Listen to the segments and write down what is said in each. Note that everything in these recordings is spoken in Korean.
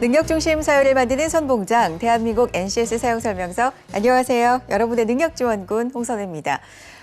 능력중심 사회를 만드는 선봉장, 대한민국 NCS 사용설명서. 안녕하세요. 여러분의 능력지원군 홍선혜입니다.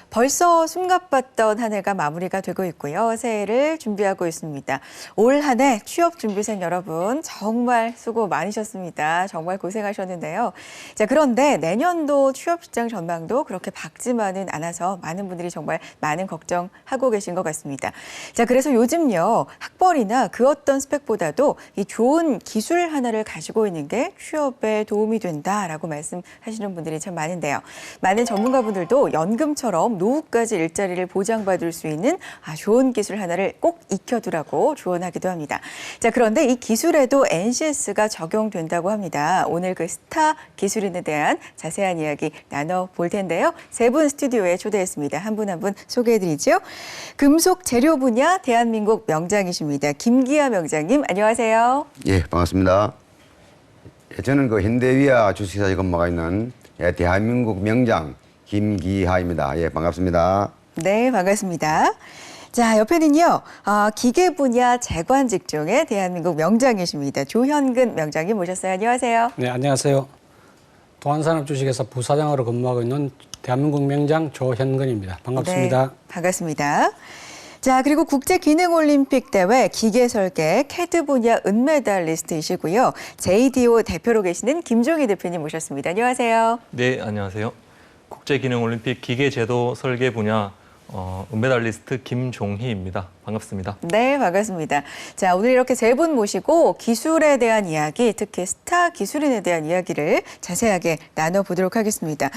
벌써 숨가빴던 한 해가 마무리가 되고 있고요. 새해를 준비하고 있습니다. 올 한 해 취업준비생 여러분 정말 수고 많으셨습니다. 정말 고생하셨는데요. 자, 그런데 내년도 취업시장 전망도 그렇게 밝지만은 않아서 많은 분들이 정말 많은 걱정하고 계신 것 같습니다. 자, 그래서 요즘요. 학벌이나 그 어떤 스펙보다도 이 좋은 기술 하나를 가지고 있는 게 취업에 도움이 된다라고 말씀하시는 분들이 참 많은데요. 많은 전문가분들도 연금처럼 노후까지 일자리를 보장받을 수 있는 좋은 기술 하나를 꼭 익혀두라고 조언하기도 합니다. 자, 그런데 이 기술에도 NCS가 적용된다고 합니다. 오늘 그 스타 기술인에 대한 자세한 이야기 나눠볼 텐데요. 세 분 스튜디오에 초대했습니다. 한 분 한 분 소개해드리죠. 금속 재료 분야 대한민국 명장이십니다. 김기하 명장님, 안녕하세요. 예, 반갑습니다. 저는 그 현대위아 주식회사에 근무가 있는 대한민국 명장 김기하입니다. 예, 반갑습니다. 네, 반갑습니다. 자, 옆에는요, 기계 분야 재관 직종의 대한민국 명장이십니다. 조현근 명장님 모셨어요. 안녕하세요. 네, 안녕하세요. 동안산업주식회사 부사장으로 근무하고 있는 대한민국 명장 조현근입니다. 반갑습니다. 네, 반갑습니다. 자, 그리고 국제기능올림픽 대회 기계설계 캐드 분야 은메달리스트이시고요. JDO 대표로 계시는 김종희 대표님 모셨습니다. 안녕하세요. 네, 안녕하세요. 국제기능올림픽 기계제도 설계 분야 은메달리스트 김종희입니다. 반갑습니다. 네, 반갑습니다. 자, 오늘 이렇게 세 분 모시고 기술에 대한 이야기, 특히 스타 기술인에 대한 이야기를 자세하게 나눠보도록 하겠습니다.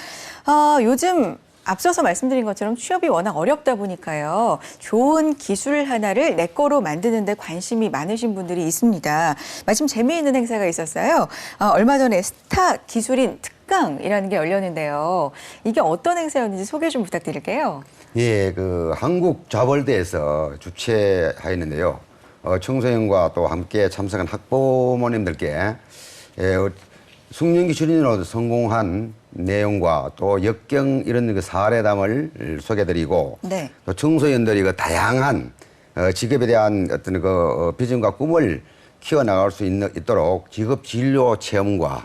요즘 앞서서 말씀드린 것처럼 취업이 워낙 어렵다 보니까요. 좋은 기술 하나를 내 거로 만드는 데 관심이 많으신 분들이 있습니다. 마침 재미있는 행사가 있었어요. 얼마 전에 스타 기술인 특강이라는 게 열렸는데요. 이게 어떤 행사였는지 소개 좀 부탁드릴게요. 예, 그 한국좌벌대에서 주최하였는데요. 청소년과 또 함께 참석한 학부모님들께 숙련기술인으로 성공한 내용과 또 역경 이런 그 사례담을 소개드리고 네. 또 청소년들이 그 다양한 직업에 대한 어떤 그 비전과 꿈을 키워나갈 수 있도록 직업 진료 체험과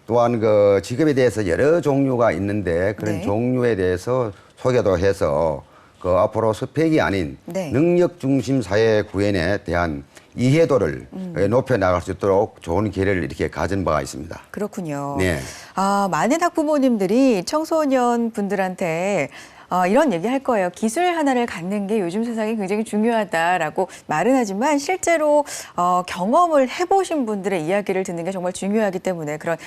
또한 그 직업에 대해서 여러 종류가 있는데 그런 네. 종류에 대해서 소개도 해서 그 앞으로 스펙이 아닌 네. 능력 중심 사회 구현에 대한 이해도를 높여 나갈 수 있도록 좋은 기회를 이렇게 가진 바가 있습니다. 그렇군요. 네. 많은 학부모님들이 청소년 분들한테 이런 얘기 할 거예요. 기술 하나를 갖는 게 요즘 세상에 굉장히 중요하다라고 말은 하지만 실제로 경험을 해보신 분들의 이야기를 듣는 게 정말 중요하기 때문에 그런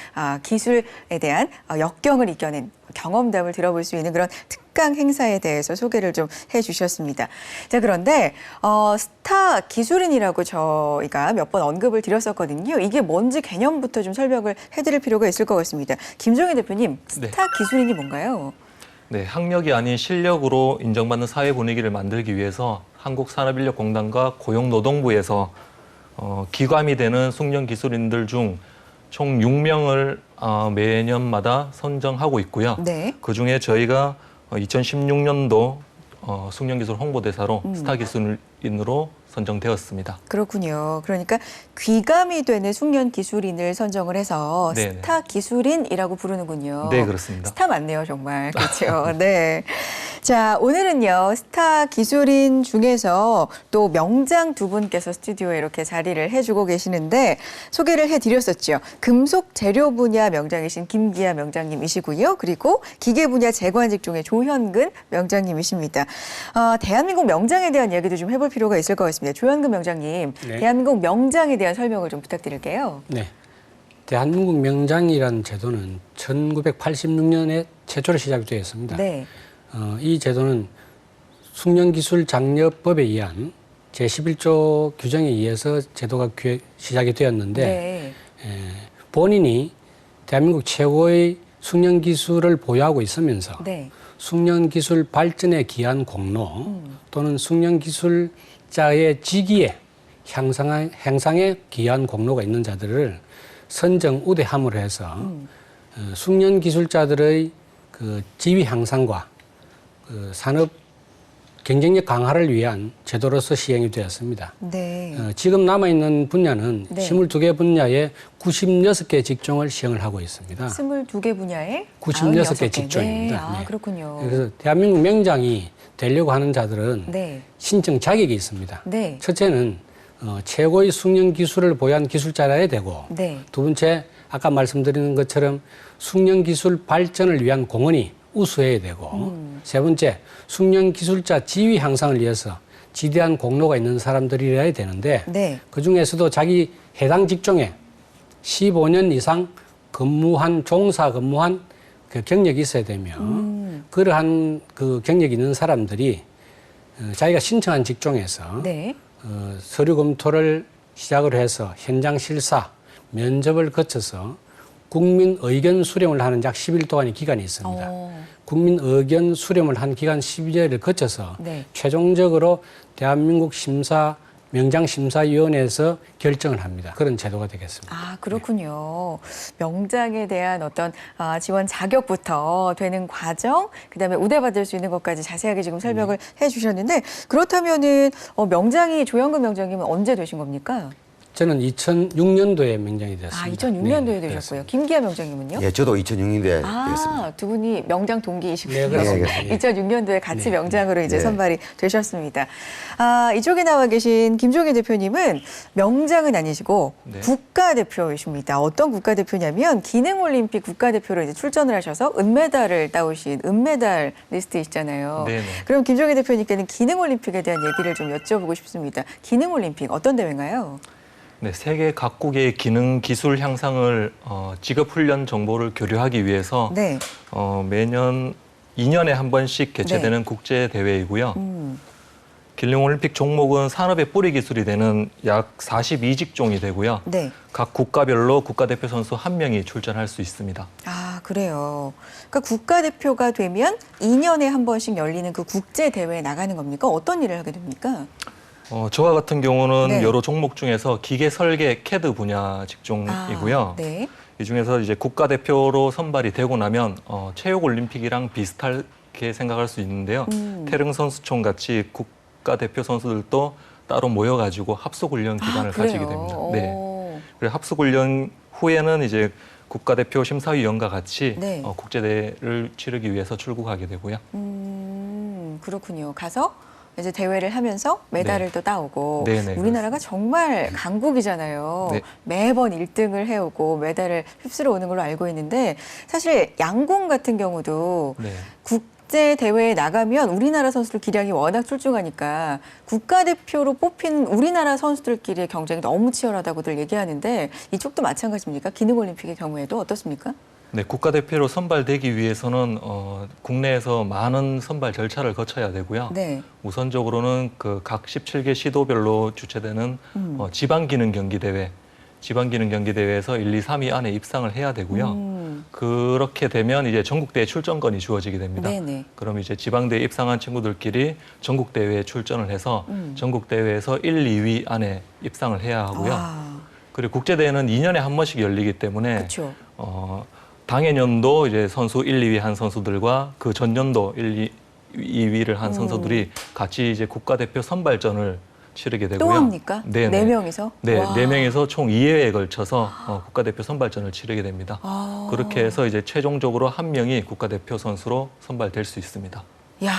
기술에 대한 역경을 이겨낸 경험담을 들어볼 수 있는 그런 특강 행사에 대해서 소개를 좀 해주셨습니다. 자, 그런데 스타 기술인이라고 저희가 몇 번 언급을 드렸었거든요. 이게 뭔지 개념부터 좀 설명을 해드릴 필요가 있을 것 같습니다. 김종희 대표님, 스타 기술인이 뭔가요? 네, 학력이 아닌 실력으로 인정받는 사회 분위기를 만들기 위해서 한국산업인력공단과 고용노동부에서 기감이 되는 숙련기술인들 중 총 6명을 매년마다 선정하고 있고요. 네. 그중에 저희가 2016년도 숙련기술 홍보대사로 스타 기술인으로 선정되었습니다. 그렇군요. 그러니까 귀감이 되는 숙련 기술인을 선정을 해서 네네. 스타 기술인이라고 부르는군요. 네, 그렇습니다. 스타 맞네요, 정말. 그렇죠. 네. 자, 오늘은요, 스타 기술인 중에서 또 명장 두 분께서 스튜디오에 이렇게 자리를 해주고 계시는데 소개를 해드렸었죠. 금속 재료 분야 명장이신 김기하 명장님이시고요. 그리고 기계 분야 재관 직종의 조현근 명장님이십니다. 대한민국 명장에 대한 이야기도 좀 해볼 필요가 있을 것 같습니다. 조현근 명장님, 네. 대한민국 명장에 대한 설명을 좀 부탁드릴게요. 네. 대한민국 명장이라는 제도는 1986년에 최초로 시작이 되었습니다. 네. 이 제도는 숙련기술장려법에 의한 제11조 규정에 의해서 제도가 시작이 되었는데 네. 본인이 대한민국 최고의 숙련기술을 보유하고 있으면서 네. 숙련기술 발전에 기한 공로 또는 숙련기술자의 직위에 향상에 기한 공로가 있는 자들을 선정 우대함으로 해서 숙련기술자들의 그 지위 향상과 그 산업 경쟁력 강화를 위한 제도로서 시행이 되었습니다. 네. 지금 남아있는 분야는 네. 22개 분야에 96개 직종을 시행을 하고 있습니다. 22개 분야에 96개 96개. 직종입니다. 네. 아, 네. 그렇군요. 그래서 대한민국 명장이 되려고 하는 자들은 네. 신청 자격이 있습니다. 네. 첫째는 최고의 숙련 기술을 보유한 기술자라야 되고 네. 두 번째 아까 말씀드린 것처럼 숙련 기술 발전을 위한 공헌이 우수해야 되고 세 번째 숙련 기술자 지위 향상을 위해서 지대한 공로가 있는 사람들이라야 되는데 네. 그중에서도 자기 해당 직종에 15년 이상 종사 근무한 그 경력이 있어야 되며 그러한 그 경력이 있는 사람들이 자기가 신청한 직종에서 네. 서류 검토를 시작으로 해서 현장 실사, 면접을 거쳐서 국민 의견 수렴을 하는 약 10일 동안의 기간이 있습니다. 국민 의견 수렴을 한 기간 12일을 거쳐서 네. 최종적으로 대한민국 명장심사위원회에서 결정을 합니다. 그런 제도가 되겠습니다. 아, 그렇군요. 명장에 대한 어떤 지원 자격부터 되는 과정, 그다음에 우대받을 수 있는 것까지 자세하게 지금 설명을 해주셨는데 그렇다면은 명장이 조영근 명장님은 언제 되신 겁니까? 저는 2006년도에 명장이 되었습니다. 아, 2006년도에 네, 되셨고요. 그렇습니다. 김기하 명장님은요? 예, 저도 2006년도에 되었습니다. 아, 두 분이 명장 동기이시군요. 네, 그렇습니다. 예. 2006년도에 같이 네. 명장으로 이제 네. 선발이 되셨습니다. 아, 이쪽에 나와 계신 김종인 대표님은 명장은 아니시고 네. 국가대표이십니다. 어떤 국가대표냐면 기능올림픽 국가대표로 이제 출전을 하셔서 은메달을 따오신 은메달 리스트이시잖아요. 네네. 그럼 김종인 대표님께는 기능올림픽에 대한 얘기를 좀 여쭤보고 싶습니다. 기능올림픽 어떤 대회인가요? 네, 세계 각국의 기능 기술 향상을 직업 훈련 정보를 교류하기 위해서 네. 매년 2년에 한 번씩 개최되는 네. 국제 대회이고요. 기능올림픽 종목은 산업의 뿌리 기술이 되는 약 42직종이 되고요. 네. 각 국가별로 국가대표 선수 1명이 출전할 수 있습니다. 아, 그래요. 그러니까 국가대표가 되면 2년에 한 번씩 열리는 그 국제 대회에 나가는 겁니까? 어떤 일을 하게 됩니까? 저와 같은 경우는 네. 여러 종목 중에서 기계 설계 CAD 분야 직종이고요. 아, 네. 이 중에서 이제 국가대표로 선발이 되고 나면 체육 올림픽이랑 비슷하게 생각할 수 있는데요. 태릉 선수촌 같이 국가대표 선수들도 따로 모여가지고 합숙 훈련 기간을 그래요? 가지게 됩니다. 네. 오. 그리고 합숙 훈련 후에는 이제 국가대표 심사위원과 같이 네. 국제대회를 치르기 위해서 출국하게 되고요. 그렇군요. 가서 이제 대회를 하면서 메달을 네. 또 따오고 네네, 우리나라가 정말 강국이잖아요. 네. 매번 1등을 해오고 메달을 휩쓸어 오는 걸로 알고 있는데 사실 양궁 같은 경우도 네. 국제 대회에 나가면 우리나라 선수들 기량이 워낙 출중하니까 국가대표로 뽑힌 우리나라 선수들끼리의 경쟁이 너무 치열하다고들 얘기하는데 이쪽도 마찬가지입니까? 기능올림픽의 경우에도 어떻습니까? 네, 국가대표로 선발되기 위해서는 국내에서 많은 선발 절차를 거쳐야 되고요. 네. 우선적으로는 그 각 17개 시도별로 주최되는 지방기능경기대회, 지방기능경기대회에서 1, 2, 3위 안에 입상을 해야 되고요. 그렇게 되면 이제 전국대회 출전권이 주어지게 됩니다. 네네. 그럼 이제 지방대회 입상한 친구들끼리 전국대회에 출전을 해서 전국대회에서 1, 2위 안에 입상을 해야 하고요. 그리고 국제대회는 2년에 한 번씩 열리기 때문에 그렇죠. 당해년도 이제 선수 1, 2위 한 선수들과 그 전년도 1, 2위를 한 선수들이 같이 이제 국가대표 선발전을 치르게 되고요. 또 합니까? 네, 네 명이서? 네, 와. 4명에서 총 2회에 걸쳐서 국가대표 선발전을 치르게 됩니다. 아. 그렇게 해서 이제 최종적으로 1명이 국가대표 선수로 선발될 수 있습니다. 야,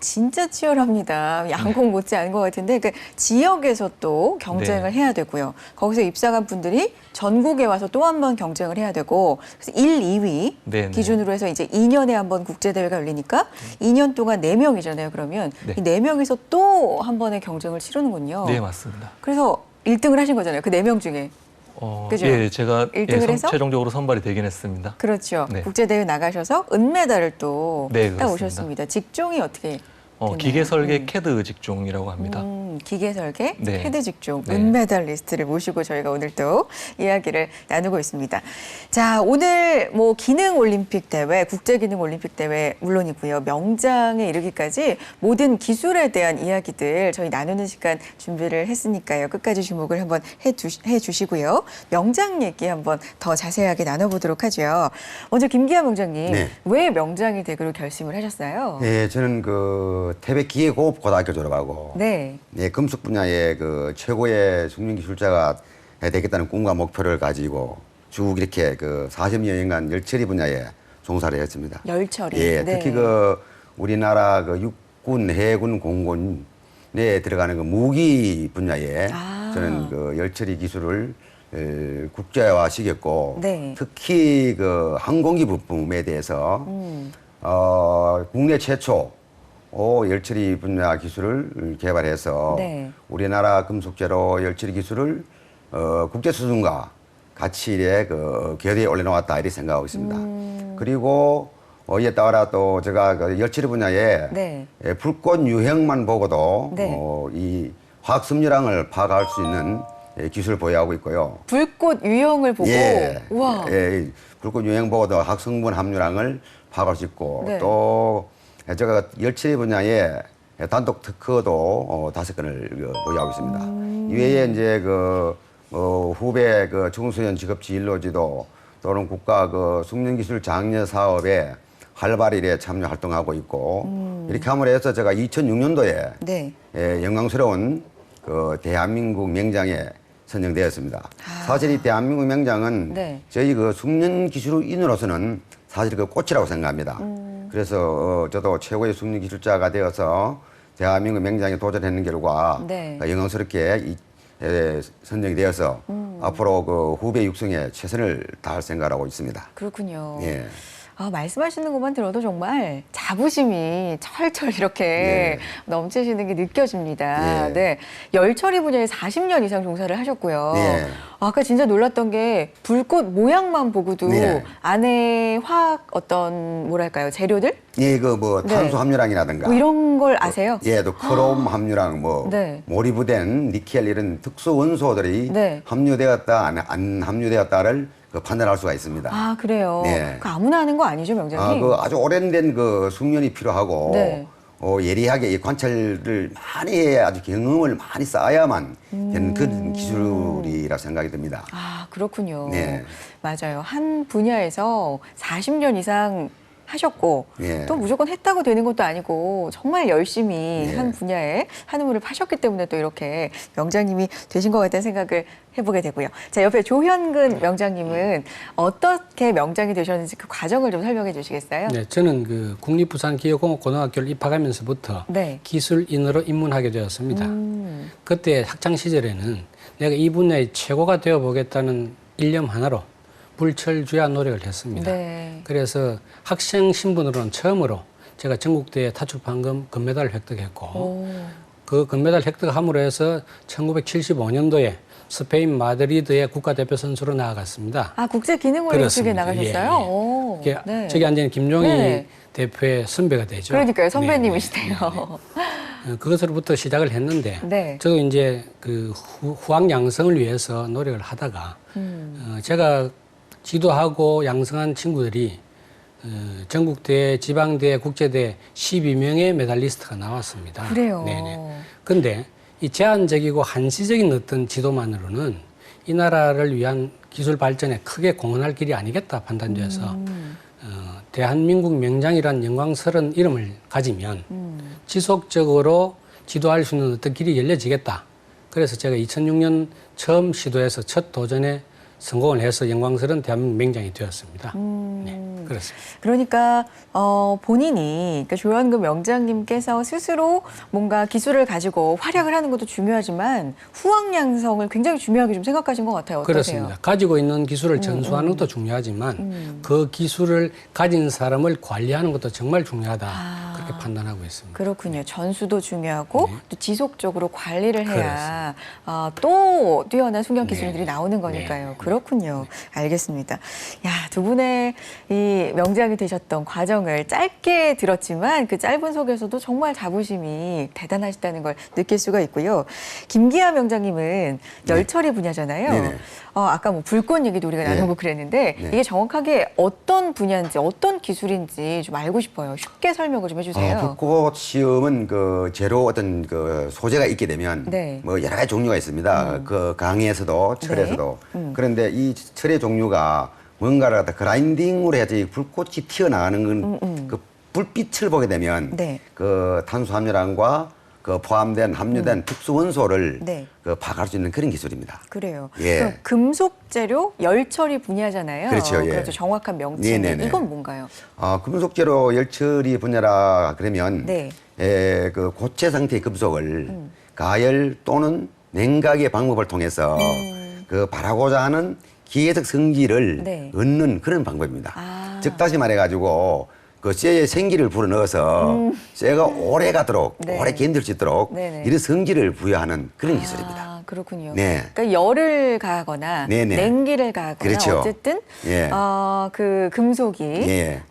진짜 치열합니다. 양궁 못지않은 것 같은데 그 지역에서 또 경쟁을 네. 해야 되고요. 거기서 입상한 분들이 전국에 와서 또 한 번 경쟁을 해야 되고 그래서 1, 2위 네, 네. 기준으로 해서 이제 2년에 한 번 국제대회가 열리니까 2년 동안 4명이잖아요. 그러면 네. 이 4명이서 또 한 번의 경쟁을 치르는군요. 네, 맞습니다. 그래서 1등을 하신 거잖아요. 그 4명 중에. 그죠? 예, 제가 1등을 해서? 최종적으로 선발이 되긴 했습니다. 그렇죠. 네. 국제대회 나가셔서 은메달을 또 네, 따오셨습니다. 그렇습니다. 직종이 어떻게 되나요? 기계 설계 CAD 직종이라고 합니다. 기계 설계, 네. 헤드 직종, 네. 은메달리스트를 모시고 저희가 오늘 또 이야기를 나누고 있습니다. 자, 오늘 뭐 기능 올림픽 대회, 국제 기능 올림픽 대회 물론이고요. 명장에 이르기까지 모든 기술에 대한 이야기들 저희 나누는 시간 준비를 했으니까요. 끝까지 주목을 한번 해주시고요. 명장 얘기 한번 더 자세하게 나눠보도록 하죠. 먼저 김기하 명장님, 네. 왜 명장이 되기로 결심을 하셨어요? 예, 저는 그 태백기계공업고등학교 졸업하고 네. 예, 금속 분야의 그 최고의 숙련기술자가 되겠다는 꿈과 목표를 가지고 쭉 이렇게 그 40여년간 열처리 분야에 종사를 했습니다. 열처리. 예, 네. 특히 그 우리나라 그 육군, 해군, 공군에 들어가는 그 무기 분야에 아. 저는 그 열처리 기술을 국제화시켰고 네. 특히 그 항공기 부품에 대해서 국내 최초 열처리 분야 기술을 개발해서 네. 우리나라 금속재료 열처리 기술을 국제 수준과 같이 이래 그 궤도에 올려놓았다 이렇게 생각하고 있습니다. 그리고 이에 따라 또 제가 그 열처리 분야에 네. 불꽃 유형만 보고도 네. 이 화학 섬유량을 파악할 수 있는 기술을 보유하고 있고요. 불꽃 유형을 보고 우와. 예, 불꽃 유형 보고도 화학 성분 함유량을 파악할 수 있고 네. 또 제가 열처리 분야에 단독 특허도 5건을 보유하고 있습니다. 이외에 이제 그 후배 그 청소년 직업 진로 지도 또는 국가 그 숙련기술 장려 사업에 활발히 이래 참여 활동하고 있고 이렇게 함으로 해서 제가 2006년도에 네. 영광스러운 그 대한민국 명장에 선정되었습니다. 사실 이 대한민국 명장은 네. 저희 그 숙련기술인으로서는 사실 그 꽃이라고 생각합니다. 그래서 저도 최고의 숙련기술자가 되어서 대한민국 명장에 도전하는 결과 네. 영광스럽게 선정이 되어서 앞으로 그 후배 육성에 최선을 다할 생각하고 있습니다. 그렇군요. 예. 아, 말씀하시는 것만 들어도 정말 자부심이 철철 이렇게 예. 넘치시는 게 느껴집니다. 예. 네. 열처리 분야에 40년 이상 종사를 하셨고요. 예. 아까 진짜 놀랐던 게 불꽃 모양만 보고도 네. 안에 화학 어떤 뭐랄까요 재료들 예, 그 뭐 네. 탄소 함유량이라든가 뭐 이런 걸 아세요? 예, 또 크롬 함유량, 뭐 네. 몰입된 니켈 이런 특수 원소들이 네. 함유되었다 안 함유되었다를 그 판단할 수가 있습니다. 아 그래요. 네. 그 아무나 하는 거 아니죠, 명장님? 그 아주 오랜된 그 숙련이 필요하고 네. 예리하게 이 관찰을 많이 해 아주 경험을 많이 쌓아야만 되는 그런 기술이라 생각이 듭니다. 아 그렇군요. 네. 맞아요. 한 분야에서 40년 이상 하셨고 예. 또 무조건 했다고 되는 것도 아니고 정말 열심히 예. 한 분야에 한우물을 파셨기 때문에 또 이렇게 명장님이 되신 것 같다는 생각을 해보게 되고요. 자, 옆에 조현근 명장님은 어떻게 명장이 되셨는지 그 과정을 좀 설명해 주시겠어요? 네, 저는 그 국립부산기계공업고등학교를 입학하면서부터 네. 기술인으로 입문하게 되었습니다. 그때 학창 시절에는 내가 이 분야의 최고가 되어 보겠다는 일념 하나로 불철주야 노력을 했습니다. 네. 그래서 학생 신분으로는 처음으로 제가 전국대회 타출판금 금메달을 획득했고 오. 그 금메달 획득함으로 해서 1975년도에 스페인 마드리드의 국가대표 선수로 나아갔습니다. 아 국제기능올림픽에 그렇습니다. 나가셨어요? 예, 예. 오. 이게 네. 저기 앉은 김종희 네. 대표의 선배가 되죠. 그러니까요, 선배님이시네요. 그것으로부터 시작을 했는데 네. 저도 이제 그 후학 양성을 위해서 노력을 하다가 제가 지도하고 양성한 친구들이 전국대회, 지방대회, 국제대회 12명의 메달리스트가 나왔습니다. 그래요. 네네. 근데 이 제한적이고 한시적인 어떤 지도만으로는 이 나라를 위한 기술 발전에 크게 공헌할 길이 아니겠다 판단되어서 대한민국 명장이란 영광스러운 이름을 가지면 지속적으로 지도할 수 있는 어떤 길이 열려지겠다. 그래서 제가 2006년 처음 시도해서 첫 도전에 성공을 해서 영광스러운 대한민국 명장이 되었습니다. 네, 그렇습니다. 그러니까 본인이 그러니까 조현근 명장님께서 스스로 뭔가 기술을 가지고 활약을 하는 것도 중요하지만 후학 양성을 굉장히 중요하게 좀 생각하신 것 같아요. 어떠세요? 그렇습니다. 가지고 있는 기술을 전수하는 것도 중요하지만 그 기술을 가진 사람을 관리하는 것도 정말 중요하다. 그렇게 판단하고 있습니다. 그렇군요. 전수도 중요하고 네. 또 지속적으로 관리를 해야 또 뛰어난 숙련 기술들이 나오는 거니까요. 그렇군요. 알겠습니다. 야, 두 분의 이 이 명장이 되셨던 과정을 짧게 들었지만 그 짧은 속에서도 정말 자부심이 대단하시다는 걸 느낄 수가 있고요. 김기하 명장님은 열처리 분야잖아요. 네네. 아까 뭐 불꽃 얘기도 우리가 네. 나누고 그랬는데 네. 이게 정확하게 어떤 분야인지 어떤 기술인지 좀 알고 싶어요. 쉽게 설명을 좀 해주세요. 불꽃 시험은 그 재료 어떤 그 소재가 있게 되면 네. 뭐 여러 가지 종류가 있습니다. 그 강에서도 철에서도. 그런데 이 철의 종류가 뭔가를 갖다 그라인딩으로 해서 이 불꽃이 튀어나가는 건 그 불빛을 보게 되면 네. 그 탄수화물량과 그 포함된 함유된 특수 원소를 네. 그 파악할 수 있는 그런 기술입니다. 그래요. 예. 그럼 금속 재료 열처리 분야잖아요. 그렇죠, 예. 그래서 정확한 명칭. 네네네. 이건 뭔가요? 금속재료 열처리 분야라 그러면 네. 그 고체 상태의 금속을 가열 또는 냉각의 방법을 통해서 그 바라고자 하는 기계적 성질을 네. 얻는 그런 방법입니다. 아. 즉 다시 말해가지고 그 쇠에 생기를 불어넣어서 쇠가 오래 가도록 네. 오래 견딜 수 있도록 네네. 이런 성질을 부여하는 그런 기술입니다. 아, 그렇군요. 네. 그러니까 열을 가하거나 네네. 냉기를 가하거나 그렇죠. 어쨌든 예. 그 금속이 예.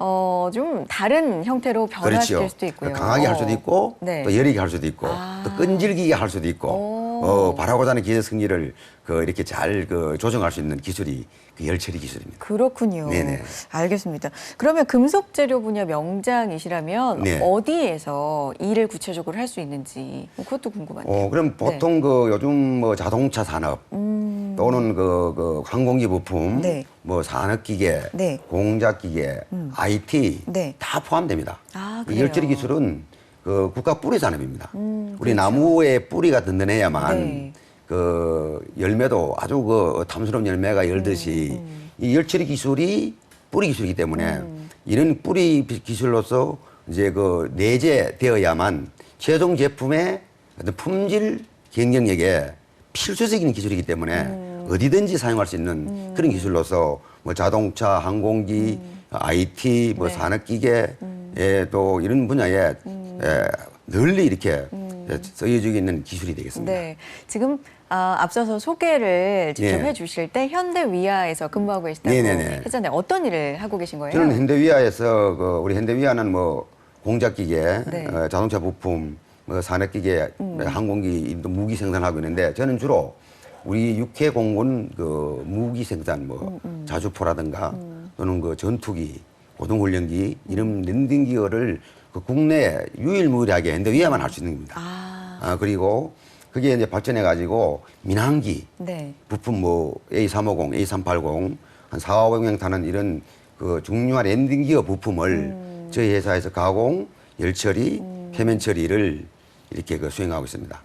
좀 다른 형태로 변화시킬 그렇죠. 수도 있고요. 강하게 할 수도 있고 네. 또 여리게 할 수도 있고 아. 또 끈질기게 할 수도 있고 바라고자 하는 기계 성질을 그 이렇게 잘 그 조정할 수 있는 기술이 그 열처리 기술입니다. 그렇군요. 네네. 알겠습니다. 그러면 금속 재료 분야 명장이시라면 네. 어디에서 일을 구체적으로 할 수 있는지 그것도 궁금한데요. 그럼 보통 그 요즘 뭐 자동차 산업 또는 그 항공기 부품, 네. 뭐 산업기계, 네. 공작기계, IT 네. 다 포함됩니다. 아, 이 그래요? 열처리 기술은 그 국가 뿌리 산업입니다. 우리 그렇죠. 나무의 뿌리가 든든해야만 네. 그 열매도 아주 그 탐스러운 열매가 열듯이 이 열처리 기술이 뿌리 기술이기 때문에 이런 뿌리 기술로서 이제 그 내재되어야만 최종 제품의 어떤 품질 경쟁력에 필수적인 기술이기 때문에 어디든지 사용할 수 있는 그런 기술로서 뭐 자동차, 항공기, IT, 뭐 네. 산업기계 또 이런 분야에 널리 이렇게 쓰여지고 있는 기술이 되겠습니다. 네. 지금 앞서서 소개를 직접 네. 해주실 때 현대위아에서 근무하고 계시다고 네네네. 했잖아요. 어떤 일을 하고 계신 거예요? 저는 현대위아에서 우리 현대위아는 뭐 공작기계, 네. 자동차 부품, 뭐 산업기계, 항공기, 또 무기 생산하고 있는데 저는 주로 우리 육해공군 그 무기 생산, 뭐 자주포라든가 또는 그 전투기, 고등훈련기 이런 랜딩 기어를 그 국내 유일무이하게 현대위아만 할 수 있는 겁니다. 그리고 그게 이제 발전해 가지고 민항기 네. 부품 뭐 A350, A380 한 4, 500명 타는 이런 그 중요한 랜딩 기어 부품을 저희 회사에서 가공, 열처리, 표면 처리를 이렇게 그 수행하고 있습니다.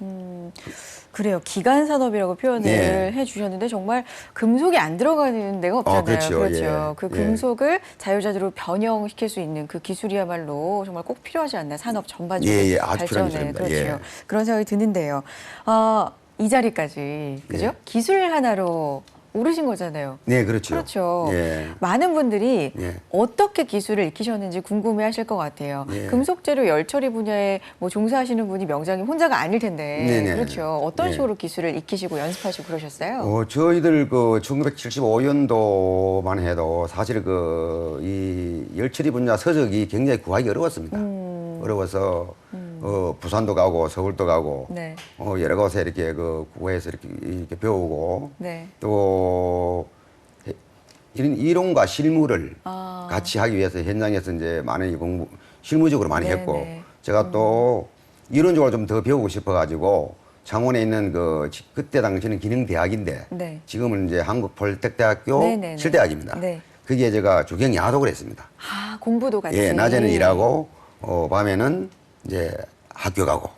그래요. 기간 산업이라고 표현을 네. 해주셨는데 정말 금속이 안 들어가는 데가 없잖아요. 그렇죠. 예. 그 예. 금속을 자유자재로 변형시킬 수 있는 그 기술이야말로 정말 꼭 필요하지 않나 산업 전반적으로 예, 예. 아주 필요한 발전에 기술입니다. 그렇죠. 예. 그런 생각이 드는데요. 이 자리까지 그죠? 예. 기술 하나로 오르신 거잖아요. 네, 그렇죠. 그렇죠. 예. 많은 분들이 예. 어떻게 기술을 익히셨는지 궁금해하실 것 같아요. 예. 금속재료 열처리 분야에 뭐 종사하시는 분이 명장님 혼자가 아닐 텐데, 네네. 그렇죠. 어떤 예. 식으로 기술을 익히시고 연습하시고 그러셨어요? 저희들 그 1975년도만 해도 사실 그 이 열처리 분야 서적이 굉장히 구하기 어려웠습니다. 어려워서 부산도 가고 서울도 가고 네. 여러 곳에 이렇게 그 구해서 이렇게 배우고 네. 또 이런 이론과 실무를 아. 같이 하기 위해서 현장에서 이제 많이 실무적으로 많이 네네. 했고 제가 또 이론적으로 좀 더 배우고 싶어가지고 창원에 있는 그때 당시는 기능대학인데 네. 지금은 이제 한국폴텍대학교 네네네. 실대학입니다. 네. 거기에 제가 주경 야독을 했습니다. 공부도 같이. 예, 낮에는 일하고 밤에는 이제 학교 가고.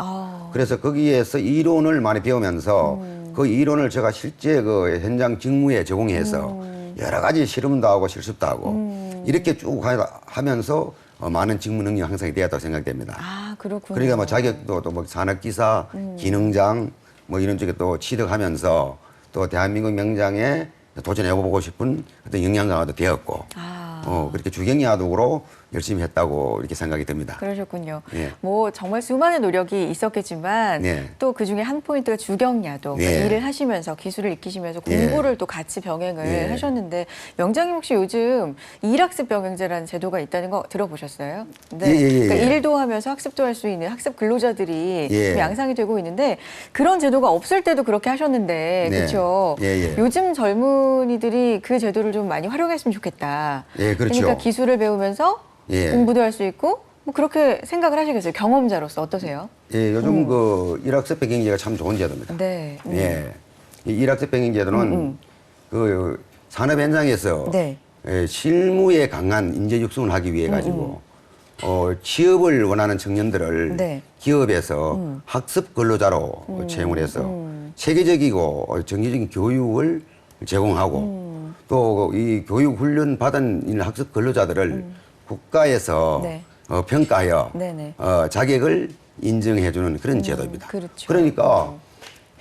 그래서 거기에서 이론을 많이 배우면서 그 이론을 제가 실제 그 현장 직무에 적용해서 여러 가지 실험도 하고 실습도 하고 이렇게 쭉 하면서 많은 직무 능력 향상이 되었다고 생각됩니다. 그렇군요. 그러니까 뭐 자격도 또 뭐 산업기사, 기능장 뭐 이런 쪽에 또 취득하면서 또 대한민국 명장에 도전해보고 싶은 어떤 역량 강화도 되었고 그렇게 주경야독으로 열심히 했다고 이렇게 생각이 듭니다. 그러셨군요. 예. 뭐 정말 수많은 노력이 있었겠지만 네. 또 그중에 한 포인트가 주경야독. 네. 일을 하시면서 기술을 익히시면서 예. 공부를 또 같이 병행을 예. 하셨는데 명장님 혹시 요즘 일학습 병행제라는 제도가 있다는 거 들어보셨어요? 네. 예, 예, 예. 그러니까 일도 하면서 학습도 할 수 있는 학습 근로자들이 예. 좀 양상이 되고 있는데 그런 제도가 없을 때도 그렇게 하셨는데 네. 그렇죠? 예, 예. 요즘 젊은이들이 그 제도를 좀 많이 활용했으면 좋겠다. 예, 그렇죠. 그러니까 기술을 배우면서 예. 공부도 할 수 있고 뭐 그렇게 생각을 하시겠어요. 경험자로서 어떠세요? 예, 요즘 그 일학습 병행제가 참 좋은 제도입니다. 네. 예. 이 일학습 병행제도는 그 산업 현장에서 네. 예, 실무에 강한 인재 육성을 하기 위해 가지고 취업을 원하는 청년들을 네. 기업에서 학습 근로자로 채용을 해서 체계적이고 정기적인 교육을 제공하고 또 이 교육 훈련 받은 학습 근로자들을 국가에서 네. 평가하여 네네. 자격을 인정해주는 그런 제도입니다. 그렇죠. 그러니까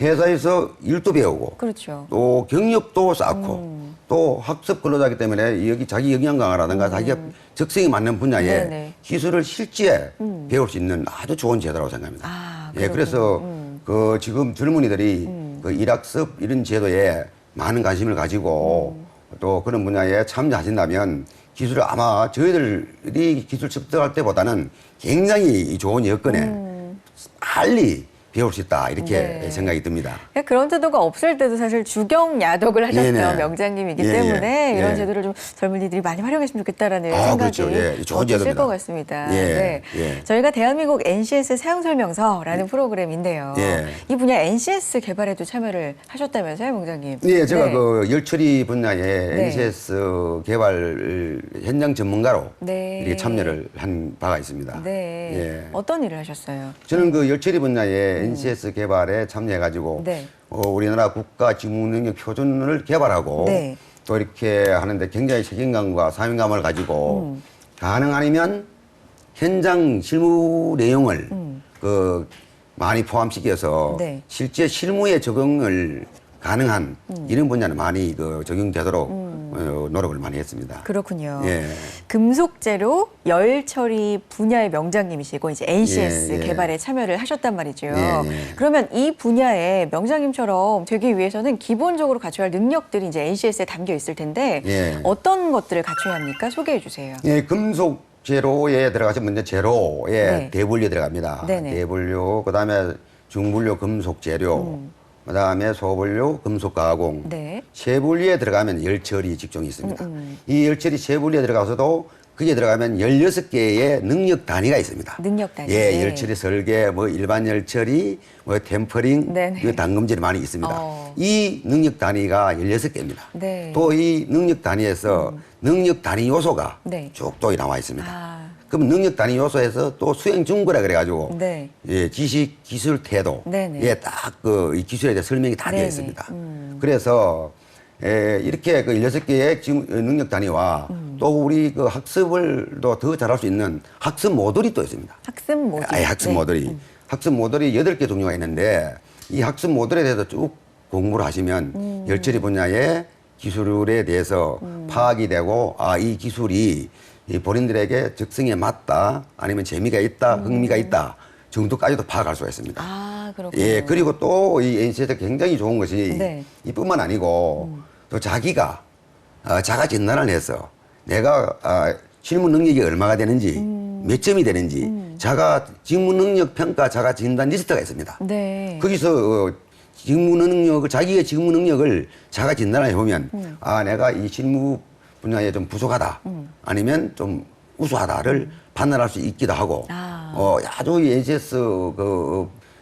회사에서 일도 배우고 그렇죠. 또 경력도 쌓고 또 학습 근로자이기 때문에 여기 자기 역량 강화라든가 자기 적성이 맞는 분야에 네네. 기술을 실제 배울 수 있는 아주 좋은 제도라고 생각합니다. 아, 예, 그래서 그 지금 젊은이들이 그 일학습 이런 제도에 많은 관심을 가지고 또 그런 분야에 참여하신다면 기술을 아마 저희들이 기술 습득할 때보다는 굉장히 좋은 여건에 빨리 배울 수 있다 이렇게 네. 생각이 듭니다. 그러니까 그런 제도가 없을 때도 사실 주경야독을 하셨던 네네. 명장님이기 예, 때문에 예. 이런 예. 제도를 좀 젊은이들이 많이 활용했으면 좋겠다라는 아, 생각이 그렇죠. 예, 좋은 드실 제도입니다. 것 같습니다. 예, 네. 예. 저희가 대한민국 NCS 사용설명서라는 프로그램인데요. 예. 이 분야 NCS 개발에도 참여를 하셨다면서요, 명장님? 예, 제가 네. 그 열처리 분야에 네. NCS 개발 현장 전문가로 네. 이렇게 참여를 한 바가 있습니다. 네. 예. 어떤 일을 하셨어요? 저는 그 열처리 분야에 NCS 개발에 참여해가지고 네. 우리나라 국가 직무 능력 표준을 개발하고 네. 또 이렇게 하는데 굉장히 책임감과 사명감을 가지고 가능 아니면 현장 실무 내용을 그 많이 포함시켜서 네. 실제 실무에 적용을 가능한 이런 분야는 많이 그 적용되도록 노력을 많이 했습니다. 그렇군요. 예. 금속재료 열 처리 분야의 명장님이시고 이제 NCS 예, 예. 개발에 참여를 하셨단 말이죠. 예, 예. 그러면 이 분야에 명장님처럼 되기 위해서는 기본적으로 갖춰야 할 능력들이 이제 NCS에 담겨 있을 텐데 예. 어떤 것들을 갖춰야 합니까? 소개해 주세요. 예, 금속 재료에 들어가서 먼저 재료에 네. 대분류 들어갑니다. 네네. 대분류, 그다음에 중분류 금속 재료, 그다음에 소분류 금속 가공, 네. 세분류에 들어가면 열처리 직종이 있습니다. 이 열처리 세분류에 들어가서도 그게 들어가면 16개의 능력 단위가 있습니다. 능력 단위. 예, 네. 열처리 설계, 뭐 일반 열처리, 뭐 템퍼링, 네네. 이 당금질이 많이 있습니다. 이 능력 단위가 16개입니다. 네. 또 이 능력 단위에서 능력 단위 요소가 네. 쭉 또 나와 있습니다. 아. 그럼 능력 단위 요소에서 또 수행 중거라 그래가지고 네. 예, 지식, 기술, 태도, 네네. 예, 딱 그 이 기술에 대해 설명이 다 되어 네네. 있습니다. 그래서 이렇게 그 16개의 지금 능력 단위와 또 우리 그 학습을 더 잘할 수 있는 학습 모듈이 또 있습니다. 학습 모듈. 아예 학습 네. 모듈이. 학습 모듈이 8개 종류가 있는데 이 학습 모듈에 대해서 쭉 공부를 하시면 열처리 분야의 기술에 대해서 파악이 되고 이 기술이 이 본인들에게 적성에 맞다 아니면 재미가 있다 흥미가 있다 정도까지도 파악할 수가 있습니다. 아, 그렇군요. 예, 그리고 또 이 NC에서 굉장히 좋은 것이 네. 이뿐만 아니고 또 자기가 자가 진단을 해서 내가 실무 능력이 얼마가 되는지 몇 점이 되는지 자가 직무 능력 평가 자가 진단 리스트가 있습니다. 네. 거기서 직무 능력을 자기의 직무 능력을 자가 진단을 해보면 내가 이 실무 분야에 좀 부족하다 아니면 좀 우수하다를 판단할 수 있기도 하고 아주 NCS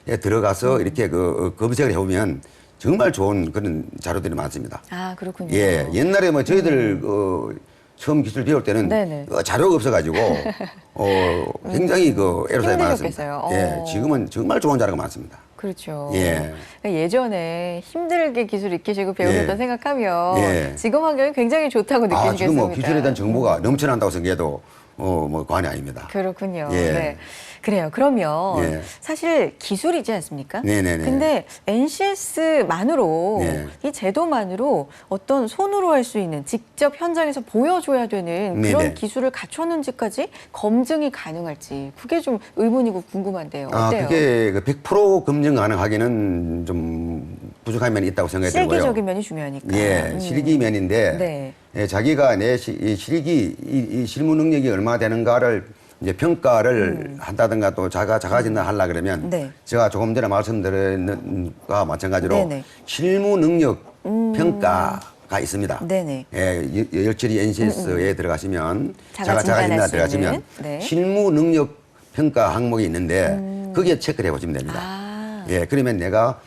에 들어가서 이렇게 검색을 해보면 정말 좋은 그런 자료들이 많습니다. 아, 그렇군요. 예, 옛날에 뭐 저희들 처음 기술 배울 때는 네네. 자료가 없어가지고 굉장히 애로사항이 많았습니다. 힘드셨겠어요. 예, 지금은 정말 좋은 자료가 많습니다. 그렇죠. 예. 그러니까 예전에 힘들게 기술 익히시고 배우셨다 예. 생각하면 예. 지금 환경이 굉장히 좋다고 느끼시겠습니다. 지금 뭐 기술에 대한 정보가 넘쳐난다고 생각해도 뭐 관이 아닙니다. 그렇군요. 예. 네. 그래요. 그러면 예. 사실 기술이지 않습니까? 네네네. 근데 NCS만으로 네. 이 제도만으로 어떤 손으로 할 수 있는 직접 현장에서 보여줘야 되는 그런 네네. 기술을 갖췄는지까지 검증이 가능할지 그게 좀 의문이고 궁금한데요. 어때요? 그게 100% 검증 가능하기는 좀 부족한 면이 있다고 생각이 들고요. 실기적인 면이 중요하니까. 예, 실기면인데 네. 예, 자기가 이 실기 이 실무 능력이 얼마나 되는가를 이제 평가를 한다든가 또 자가진단 하려 그러면 네. 제가 조금 전에 말씀드린 것과 마찬가지로 네네. 실무 능력 평가가 있습니다. 네네. 예, 열처리 NCS에 들어가시면 자가진단할 자가진단 수 들어가시면 있는. 네. 실무 능력 평가 항목이 있는데 거기에 체크를 해보시면 됩니다. 아. 예, 그러면 내가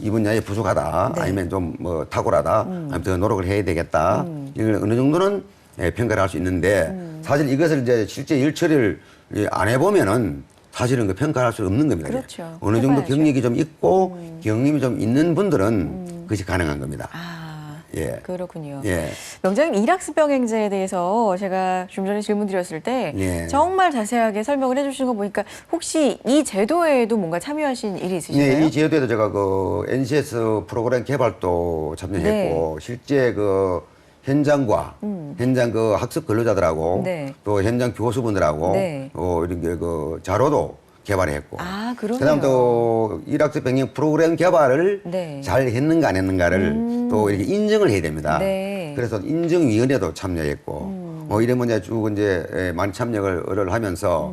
이 분야에 부족하다, 네. 아니면 좀 뭐 탁월하다, 아니면 더 노력을 해야 되겠다. 이걸 어느 정도는 평가를 할 수 있는데 사실 이것을 이제 실제 일 처리를 안 해보면은 사실은 그 평가할 수 없는 겁니다. 그렇죠. 어느 정도 해봐야죠. 경력이 좀 있고 경험이 좀 있는 분들은 그것이 가능한 겁니다. 아, 예. 그렇군요. 예. 명장님 일학습병행제에 대해서 제가 좀 전에 질문 드렸을 때 예. 정말 자세하게 설명을 해주신 거 보니까 혹시 이 제도에도 뭔가 참여하신 일이 있으신가요? 네, 이 제도에도 제가 그 NCS 프로그램 개발도 참여했고 실제 그 현장과 현장 그 학습 근로자들하고 네. 또 현장 교수분들하고 네. 이런 그 자료도 개발했고 아, 그러네요. 그다음 또 일학습 병행 프로그램 개발을 네. 잘 했는가 안 했는가를 또 이렇게 인증을 해야 됩니다. 네. 그래서 인증위원회도 참여했고 이런 문제 쭉 이제 많이 참여를 하면서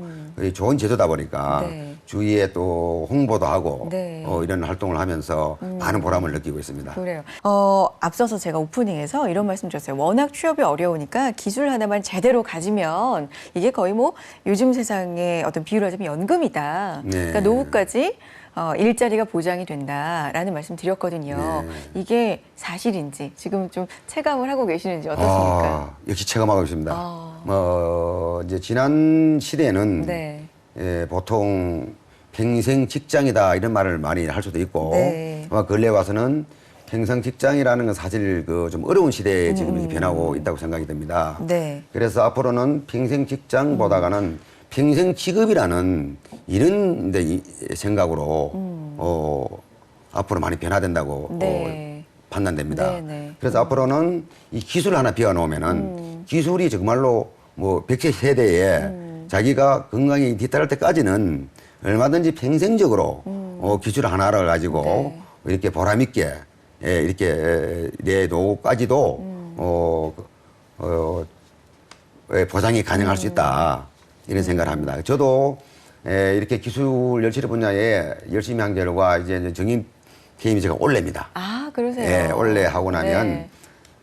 좋은 제도다 보니까 네. 주위에 또 홍보도 하고 네. 이런 활동을 하면서 많은 보람을 느끼고 있습니다. 그래요. 앞서서 제가 오프닝에서 이런 말씀 드렸어요. 워낙 취업이 어려우니까 기술 하나만 제대로 가지면 이게 거의 뭐 요즘 세상의 어떤 비유를 하자면 연금이다. 네. 그러니까 노후까지 일자리가 보장이 된다라는 말씀 드렸거든요. 네. 이게 사실인지 지금 좀 체감을 하고 계시는지 어떻습니까? 역시 체감하고 있습니다. 이제 지난 시대에는 네. 보통 평생 직장이다 이런 말을 많이 할 수도 있고 네. 근래 와서는 평생 직장이라는 건 사실 그 좀 어려운 시대에 지금 이렇게 변하고 있다고 생각이 듭니다. 네. 그래서 앞으로는 평생 직장보다가는 평생 직업이라는 이런 생각으로 앞으로 많이 변화된다고 네. 판단됩니다. 네, 네. 그래서 앞으로는 이 기술을 하나 배워놓으면은 기술이 정말로 뭐 100세 세대에 자기가 건강이 뒤따를 때까지는 얼마든지 평생적으로 기술 하나를 가지고 네. 이렇게 보람 있게 이렇게 내 노후까지도 보장이 가능할 수 있다 이런 생각을 합니다. 저도 이렇게 기술 열처리 분야에 열심히 한 결과 이제 정인 퇴임이 제가 올해입니다. 아, 그러세요? 예, 올해 하고 나면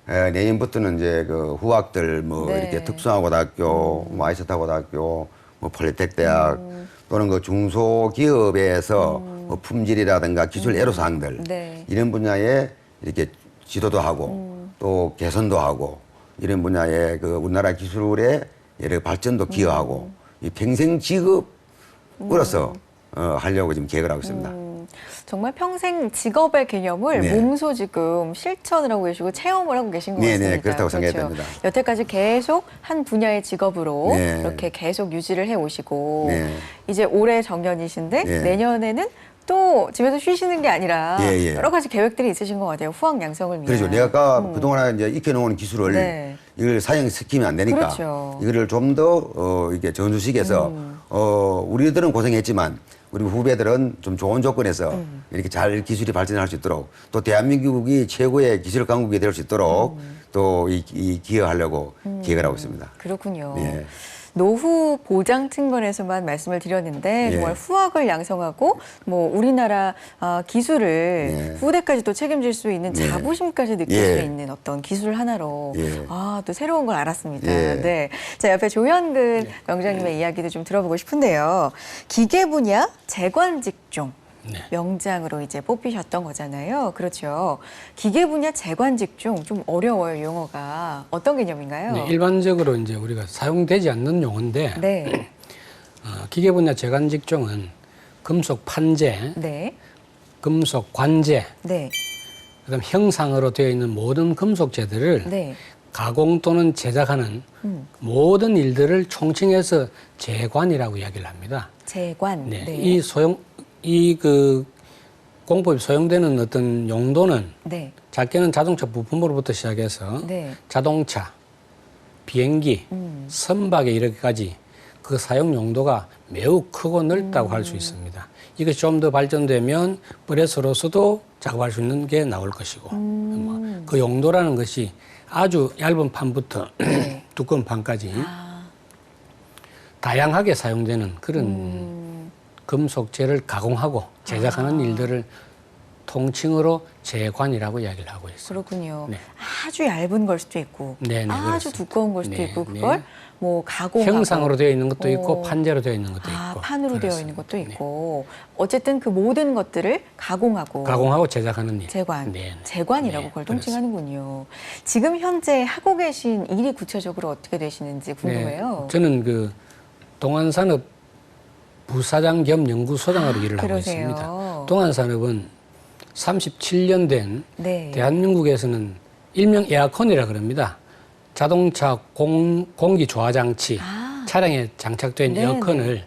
네. 내년부터는 이제 그 후학들 뭐 네. 이렇게 특수화고등학교, 뭐 아이스타고등학교, 뭐 폴리텍 대학 또는 그 중소기업에서 뭐 품질이라든가 기술 애로사항들 네. 이런 분야에 이렇게 지도도 하고 또 개선도 하고 이런 분야에 그 우리나라 기술의 여러 발전도 기여하고 이 평생 직업으로서 하려고 지금 계획을 하고 있습니다. 정말 평생 직업의 개념을 네. 몸소 지금 실천을 하고 계시고 체험을 하고 계신 것 네, 같습니다. 네, 그렇다고 생각이 됩니다. 여태까지 계속 한 분야의 직업으로 네. 이렇게 계속 유지를 해오시고 네. 이제 올해 정년이신데 네. 내년에는 또 집에서 쉬시는 게 아니라 예, 예. 여러 가지 계획들이 있으신 것 같아요. 후학 양성을 위한. 그렇죠. 내가 아까 그동안 이제 익혀놓은 기술을 네. 이걸 사용시키면 안 되니까 그렇죠. 이거를 좀 더 이게 전수식에서 우리들은 고생했지만 우리 후배들은 좀 좋은 조건에서 이렇게 잘 기술이 발전할 수 있도록 또 대한민국이 최고의 기술 강국이 될 수 있도록 또 이 기여하려고 계획을 하고 있습니다. 그렇군요. 예. 노후 보장 측면에서만 말씀을 드렸는데 예. 정말 후학을 양성하고 뭐 우리나라 기술을 예. 후대까지 또 책임질 수 있는 예. 자부심까지 느낄 예. 수 있는 어떤 기술 하나로 예. 또 새로운 걸 알았습니다. 예. 네. 자, 옆에 조현근 명장님의 이야기도 좀 들어보고 싶은데요. 기계 분야 재관 직종. 명장으로 이제 뽑히셨던 거잖아요. 그렇죠. 기계 분야 재관 직종 좀 어려워요, 용어가. 어떤 개념인가요? 네, 일반적으로 이제 우리가 사용되지 않는 용어인데 네. 기계 분야 재관 직종은 금속 판재, 네. 금속 관재, 네. 그다음 형상으로 되어 있는 모든 금속재들을 네. 가공 또는 제작하는 모든 일들을 총칭해서 재관이라고 이야기를 합니다. 재관. 네. 네. 그 공법이 소용되는 어떤 용도는 네. 작게는 자동차 부품으로부터 시작해서 네. 자동차, 비행기, 선박에 이르기까지 그 사용 용도가 매우 크고 넓다고 할 수 있습니다. 이것이 좀 더 발전되면 프레스로서도 작업할 수 있는 게 나올 것이고 그 용도라는 것이 아주 얇은 판부터 네. 두꺼운 판까지 다양하게 사용되는 그런 금속재를 가공하고 제작하는 일들을 통칭으로 재관이라고 이야기를 하고 있습니다. 그렇군요. 네. 아주 얇은 걸 수도 있고 네, 네, 아주 그렇습니다. 두꺼운 걸 수도 네, 있고 네. 그걸 뭐 가공하고 형상으로 되어 있는 것도 있고 어. 판재로 되어 있는 것도 있고 판으로 되어 그렇습니다. 있는 것도 네. 있고 어쨌든 그 모든 것들을 가공하고 가공하고 제작하는 일. 재관, 네, 네. 재관이라고 네, 그걸 그렇습니다. 통칭하는군요. 지금 현재 하고 계신 일이 구체적으로 어떻게 되시는지 궁금해요. 네, 저는 그 동안산업 부사장 겸 연구소장으로 일을 하고 그러세요. 있습니다. 동안산업은 37년 된 네. 대한민국에서는 일명 에어컨이라 그럽니다. 자동차 공기 조화 장치, 차량에 장착된 네, 에어컨을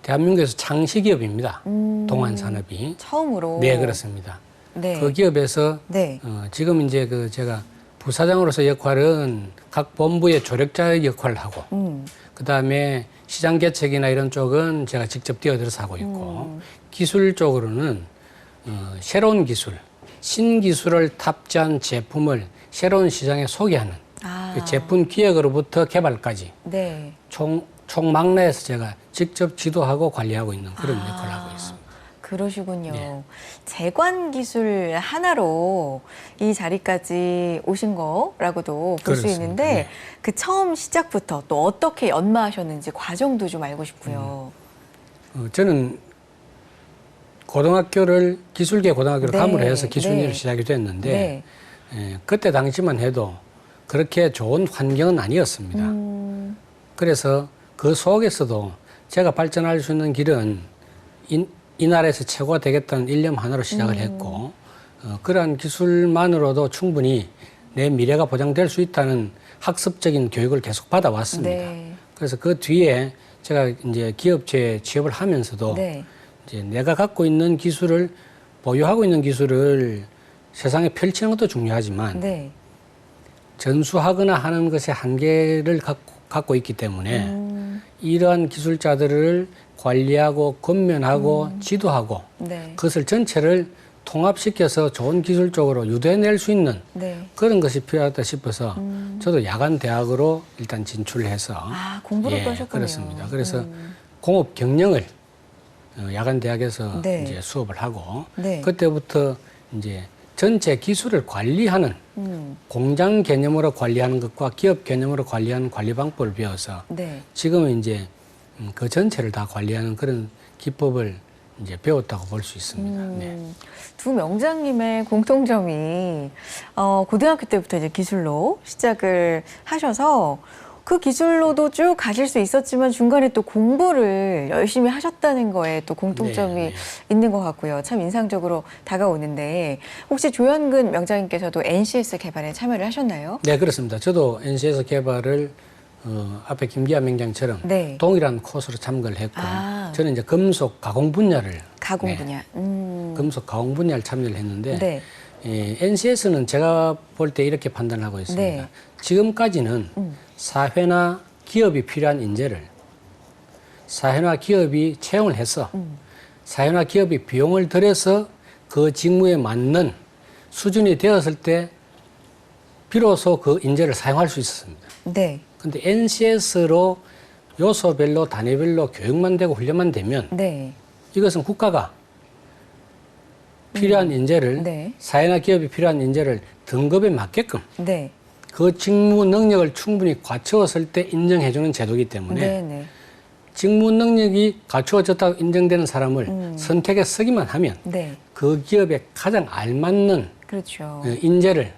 대한민국에서 창시 기업입니다. 동안산업이. 처음으로. 네, 그렇습니다. 네. 그 기업에서 네. 지금 이제 그 제가 부사장으로서 역할은 각 본부의 조력자 역할을 하고 그 다음에 시장 개척이나 이런 쪽은 제가 직접 뛰어들어서 하고 있고 기술 쪽으로는 새로운 기술, 신기술을 탑재한 제품을 새로운 시장에 소개하는 그 제품 기획으로부터 개발까지 네. 총망라해서 제가 직접 지도하고 관리하고 있는 그런 역할을 하고 있습니다. 그러시군요. 네. 재관 기술 하나로 이 자리까지 오신 거라고도 볼 수 그렇습니다. 있는데 네. 그 처음 시작부터 또 어떻게 연마하셨는지 과정도 좀 알고 싶고요. 저는 고등학교를 기술계 고등학교를 네, 감으로 해서 기술 일을 네. 시작이 됐는데 네. 그때 당시만 해도 그렇게 좋은 환경은 아니었습니다. 그래서 그 속에서도 제가 발전할 수 있는 길은 이 나라에서 최고가 되겠다는 일념 하나로 시작을 했고 그러한 기술만으로도 충분히 내 미래가 보장될 수 있다는 학습적인 교육을 계속 받아왔습니다. 네. 그래서 그 뒤에 제가 이제 기업체에 취업을 하면서도 네. 이제 내가 갖고 있는 기술을 보유하고 있는 기술을 세상에 펼치는 것도 중요하지만 네. 전수하거나 하는 것의 한계를 갖고 있기 때문에 이러한 기술자들을 관리하고 건면하고 지도하고 네. 그것을 전체를 통합시켜서 좋은 기술적으로 유도해낼 수 있는 네. 그런 것이 필요하다 싶어서 저도 야간 대학으로 일단 진출을 해서 공부를 또 하셨군요. 그렇습니다. 그래서 공업 경영을 야간 대학에서 네. 이제 수업을 하고 네. 그때부터 이제 전체 기술을 관리하는 공장 개념으로 관리하는 것과 기업 개념으로 관리하는 관리 방법을 배워서 네. 지금은 이제 그 전체를 다 관리하는 그런 기법을 이제 배웠다고 볼 수 있습니다. 네. 두 명장님의 공통점이 고등학교 때부터 이제 기술로 시작을 하셔서 그 기술로도 쭉 가실 수 있었지만 중간에 또 공부를 열심히 하셨다는 거에 또 공통점이 네, 네. 있는 것 같고요. 참 인상적으로 다가오는데 혹시 조현근 명장님께서도 NCS 개발에 참여를 하셨나요? 네, 그렇습니다. 저도 NCS 개발을 앞에 김기아 명장처럼 네. 동일한 코스로 참가를 했고 저는 이제 금속 가공 분야를 가공 네, 분야. 금속 가공 분야를 참여를 했는데 네. NCS는 제가 볼 때 이렇게 판단하고 있습니다. 네. 지금까지는 사회나 기업이 필요한 인재를 사회나 기업이 채용을 해서 사회나 기업이 비용을 들여서 그 직무에 맞는 수준이 되었을 때 비로소 그 인재를 사용할 수 있었습니다. 네. 근데 NCS로 요소별로 단위별로 교육만 되고 훈련만 되면 네. 이것은 국가가 필요한 인재를 네. 사회나 기업이 필요한 인재를 등급에 맞게끔 네. 그 직무 능력을 충분히 갖추었을 때 인정해주는 제도이기 때문에 네. 네. 직무 능력이 갖추어졌다고 인정되는 사람을 선택해 쓰기만 하면 네. 그 기업에 가장 알맞는 그렇죠. 인재를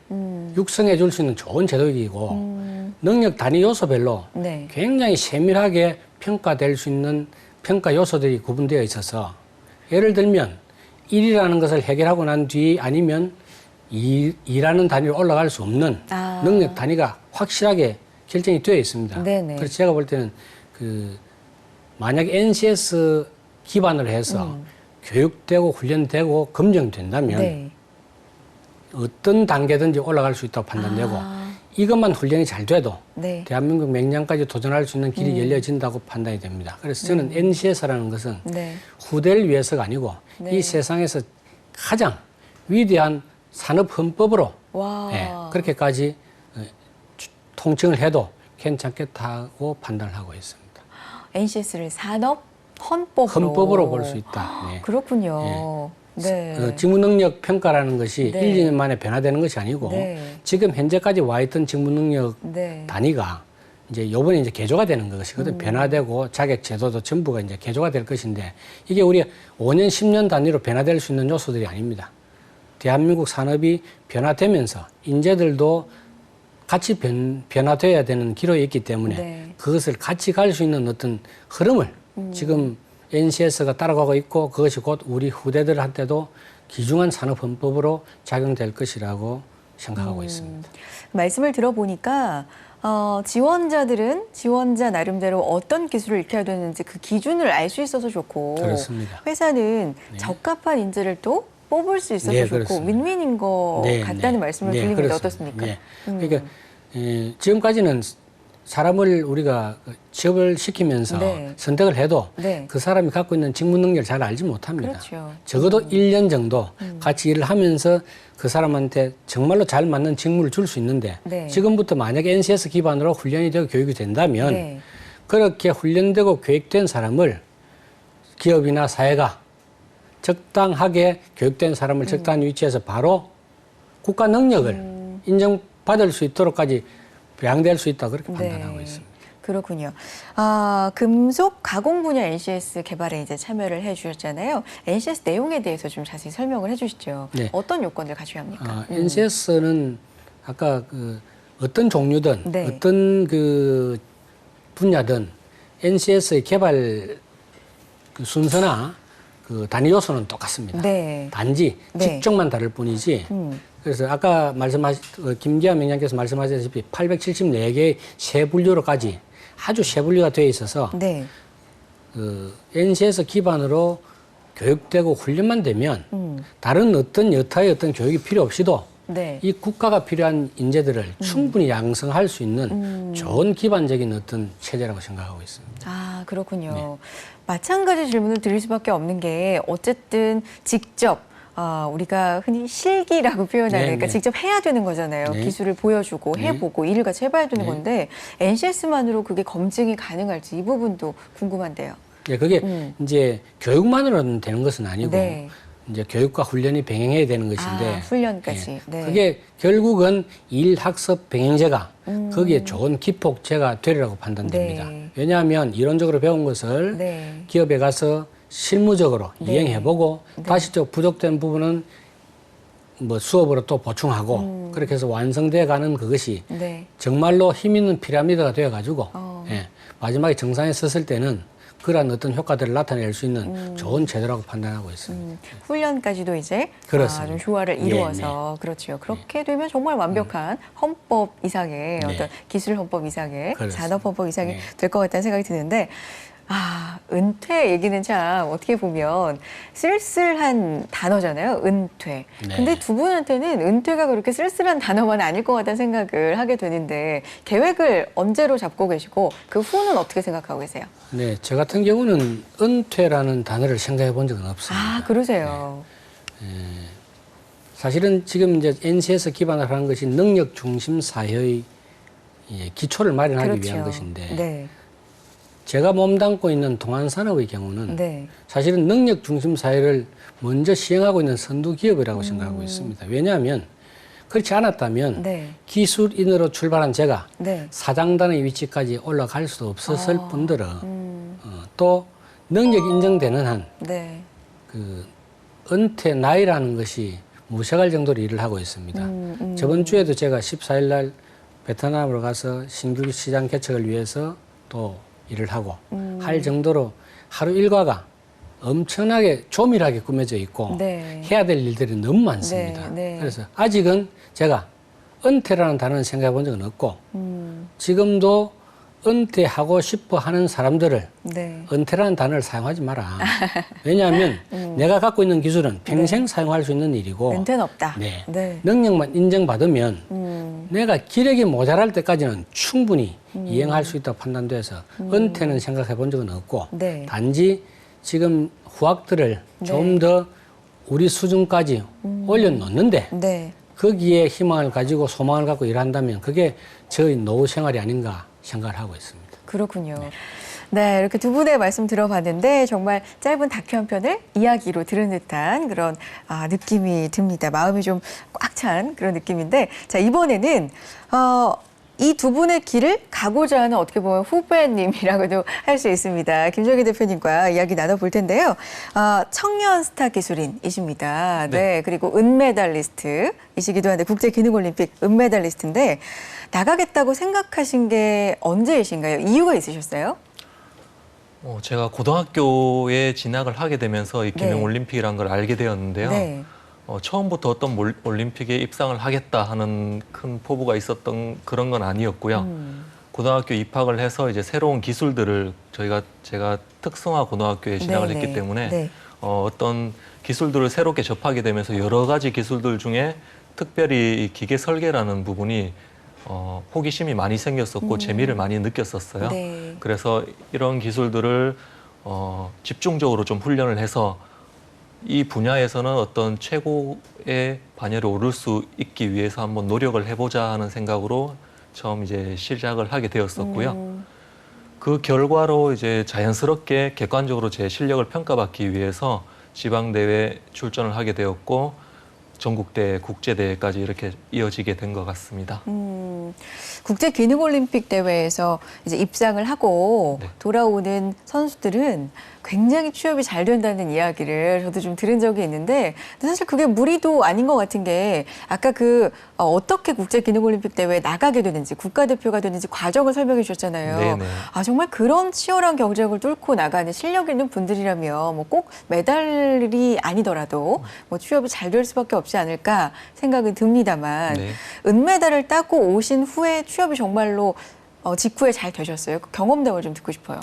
육성해 줄 수 있는 좋은 제도이고 능력 단위 요소별로 네. 굉장히 세밀하게 평가될 수 있는 평가 요소들이 구분되어 있어서 예를 들면 1이라는 것을 해결하고 난 뒤 아니면 2라는 단위로 올라갈 수 없는 능력 단위가 확실하게 결정이 되어 있습니다. 네네. 그래서 제가 볼 때는 만약 NCS 기반으로 해서 교육되고 훈련되고 검증된다면 네. 어떤 단계든지 올라갈 수 있다고 판단되고 이것만 훈련이 잘 돼도 네. 대한민국 맹장까지 도전할 수 있는 길이 열려진다고 판단이 됩니다. 그래서 저는 NCS라는 것은 네. 후대를 위해서가 아니고 네. 이 세상에서 가장 위대한 산업헌법으로 와. 예, 그렇게까지 통칭을 해도 괜찮겠다고 판단을 하고 있습니다. NCS를 산업 헌법으로. 헌법으로 볼 수 있다. 네. 그렇군요. 네. 직무능력 평가라는 것이 네. 1, 2년 만에 변화되는 것이 아니고 네. 지금 현재까지 와 있던 직무능력 네. 단위가 이제 요번에 이제 개조가 되는 것이거든. 변화되고 자격 제도도 전부가 이제 개조가 될 것인데 이게 우리 5년, 10년 단위로 변화될 수 있는 요소들이 아닙니다. 대한민국 산업이 변화되면서 인재들도 같이 변화돼야 되는 기로에 있기 때문에 네. 그것을 같이 갈 수 있는 어떤 흐름을 지금 NCS가 따라가고 있고 그것이 곧 우리 후대들한테도 귀중한 산업헌법으로 작용될 것이라고 생각하고 있습니다. 말씀을 들어보니까 지원자들은 지원자 나름대로 어떤 기술을 익혀야 되는지 그 기준을 알 수 있어서 좋고 그렇습니다. 회사는 적합한 인재를 또 뽑을 수 있어서 네, 좋고 그렇습니다. 윈윈인 것 네, 같다는 네. 말씀을 네, 드리는데 그렇습니다. 어떻습니까? 네. 그러니까 지금까지는 사람을 우리가 취업을 시키면서 네. 선택을 해도 네. 그 사람이 갖고 있는 직무 능력을 잘 알지 못합니다. 그렇죠. 적어도 1년 정도 같이 일을 하면서 그 사람한테 정말로 잘 맞는 직무를 줄 수 있는데 네. 지금부터 만약에 NCS 기반으로 훈련이 되고 교육이 된다면 네. 그렇게 훈련되고 교육된 사람을 기업이나 사회가 적당하게 교육된 사람을 적당한 위치에서 바로 국가 능력을 인정받을 수 있도록까지 배양될 수 있다 그렇게 판단하고 있습니다. 그렇군요. 금속 가공 분야 NCS 개발에 이제 참여를 해주셨잖아요. NCS 내용에 대해서 좀 자세히 설명을 해주시죠. 네. 어떤 요건을 갖춰야 합니까? NCS는 아까 어떤 종류든 네. 어떤 분야든 NCS의 개발 순서나 단위 요소는 똑같습니다. 네. 단지 네. 직종만 다를 뿐이지. 그래서 아까 김기아 명장께서 말씀하셨다시피 874개의 세 분류로까지 아주 세 분류가 되어 있어서 네. NCS 기반으로 교육되고 훈련만 되면 다른 어떤 여타의 어떤 교육이 필요 없이도 네. 이 국가가 필요한 인재들을 충분히 양성할 수 있는 좋은 기반적인 어떤 체제라고 생각하고 있습니다. 그렇군요. 네. 마찬가지 질문을 드릴 수밖에 없는 게 어쨌든 직접 우리가 흔히 실기라고 표현하는 그러니까 네. 직접 해야 되는 거잖아요. 네. 기술을 보여주고 네. 해보고 일을 같이 해봐야 되는 네. 건데 NCS만으로 그게 검증이 가능할지 이 부분도 궁금한데요. 네, 그게 이제 교육만으로는 되는 것은 아니고 네. 이제 교육과 훈련이 병행해야 되는 것인데 훈련까지. 예, 네. 그게 결국은 일학습 병행제가 거기에 좋은 기폭제가 되리라고 판단됩니다. 네. 왜냐하면 이론적으로 배운 것을 네. 기업에 가서 실무적으로 네. 이행해보고 다시 또 부족된 부분은 뭐 수업으로 또 보충하고 그렇게 해서 완성돼 가는 그것이 네. 정말로 힘 있는 피라미드가 되어가지고 어. 예, 마지막에 정상에 섰을 때는 그러한 어떤 효과들을 나타낼 수 있는 좋은 제도라고 판단하고 있습니다. 훈련까지도 이제 그렇습니다. 좀 조화를 네, 이루어서 그렇죠. 그렇게 되면 정말 완벽한 헌법 이상의 네. 어떤 기술 헌법 이상의 그렇습니다. 산업 헌법 이상이 네. 될 것 같다는 생각이 드는데 은퇴 얘기는 참 어떻게 보면 쓸쓸한 단어잖아요. 은퇴. 네. 근데 두 분한테는 은퇴가 그렇게 쓸쓸한 단어만 아닐 것 같다는 생각을 하게 되는데 계획을 언제로 잡고 계시고 그 후는 어떻게 생각하고 계세요? 네, 저 같은 경우는 은퇴라는 단어를 생각해 본 적은 없습니다. 그러세요. 사실은 지금 이제 NCS 기반을 하는 것이 능력 중심 사회의 기초를 마련하기 그렇죠. 위한 것인데 네. 제가 몸담고 있는 동안산업의 경우는 네. 사실은 능력 중심 사회를 먼저 시행하고 있는 선두 기업이라고 생각하고 있습니다. 왜냐하면 그렇지 않았다면 네. 기술인으로 출발한 제가 네. 사장단의 위치까지 올라갈 수도 없었을 뿐더러 또 능력이 인정되는 한 네. 은퇴 나이라는 것이 무색할 정도로 일을 하고 있습니다. 저번 주에도 제가 14일 날 베트남으로 가서 신규 시장 개척을 위해서 또 일을 하고 할 정도로 하루 일과가 엄청나게 조밀하게 꾸며져 있고 네. 해야 될 일들이 너무 많습니다. 네, 네. 그래서 아직은 제가 은퇴라는 단어는 생각해 본 적은 없고 지금도 은퇴하고 싶어 하는 사람들을 네. 은퇴라는 단어를 사용하지 마라. 왜냐하면 내가 갖고 있는 기술은 평생 사용할 수 있는 일이고 은퇴는 없다. 네. 네. 능력만 인정받으면 내가 기력이 모자랄 때까지는 충분히 이행할 수 있다고 판단돼서 은퇴는 생각해 본 적은 없고 네. 단지 지금 후학들을 좀 더 우리 수준까지 올려놓는데 네. 거기에 희망을 가지고 소망을 갖고 일한다면 그게 저희 노후 생활이 아닌가 생각을 하고 있습니다. 그렇군요. 네, 이렇게 두 분의 말씀 들어봤는데 정말 짧은 다큐 한 편을 이야기로 들은 듯한 그런 느낌이 듭니다. 마음이 좀 꽉 찬 그런 느낌인데, 자, 이번에는 이 두 분의 길을 가고자 하는 어떻게 보면 후배님이라고도 할 수 있습니다. 김정희 대표님과 이야기 나눠볼 텐데요. 청년 스타 기술인이십니다. 네. 그리고 은메달리스트이시기도 한데 국제기능올림픽 은메달리스트인데 나가겠다고 생각하신 게 언제이신가요? 이유가 있으셨어요? 제가 고등학교에 진학을 하게 되면서 이 기능올림픽이라는 걸 알게 되었는데요. 네. 처음부터 어떤 올림픽에 입상을 하겠다 하는 큰 포부가 있었던 그런 건 아니었고요. 고등학교 입학을 해서 이제 새로운 기술들을 제가 특성화 고등학교에 진학을 했기 때문에 어떤 기술들을 새롭게 접하게 되면서 여러 가지 기술들 중에 특별히 이 기계 설계라는 부분이 호기심이 많이 생겼었고 재미를 많이 느꼈었어요. 네. 그래서 이런 기술들을 집중적으로 좀 훈련을 해서 이 분야에서는 어떤 최고의 반열에 오를 수 있기 위해서 한번 노력을 해보자 하는 생각으로 처음 이제 시작을 하게 되었었고요. 그 결과로 이제 자연스럽게 객관적으로 제 실력을 평가받기 위해서 지방대회 출전을 하게 되었고 전국대회, 국제대회까지 이렇게 이어지게 된 것 같습니다. 국제기능올림픽 대회에서 이제 입상을 하고 돌아오는 선수들은 굉장히 취업이 잘 된다는 이야기를 저도 좀 들은 적이 있는데 사실 그게 무리도 아닌 것 같은 게 아까 어떻게 국제기능올림픽 대회에 나가게 되는지 국가대표가 되는지 과정을 설명해 주셨잖아요. 네네. 정말 그런 치열한 경쟁을 뚫고 나가는 실력 있는 분들이라면 뭐 꼭 메달이 아니더라도 뭐 취업이 잘 될 수밖에 없지 않을까 생각은 듭니다만 은메달을 따고 오신 후에 취업이 정말로 직후에 잘 되셨어요? 그 경험담을 좀 듣고 싶어요.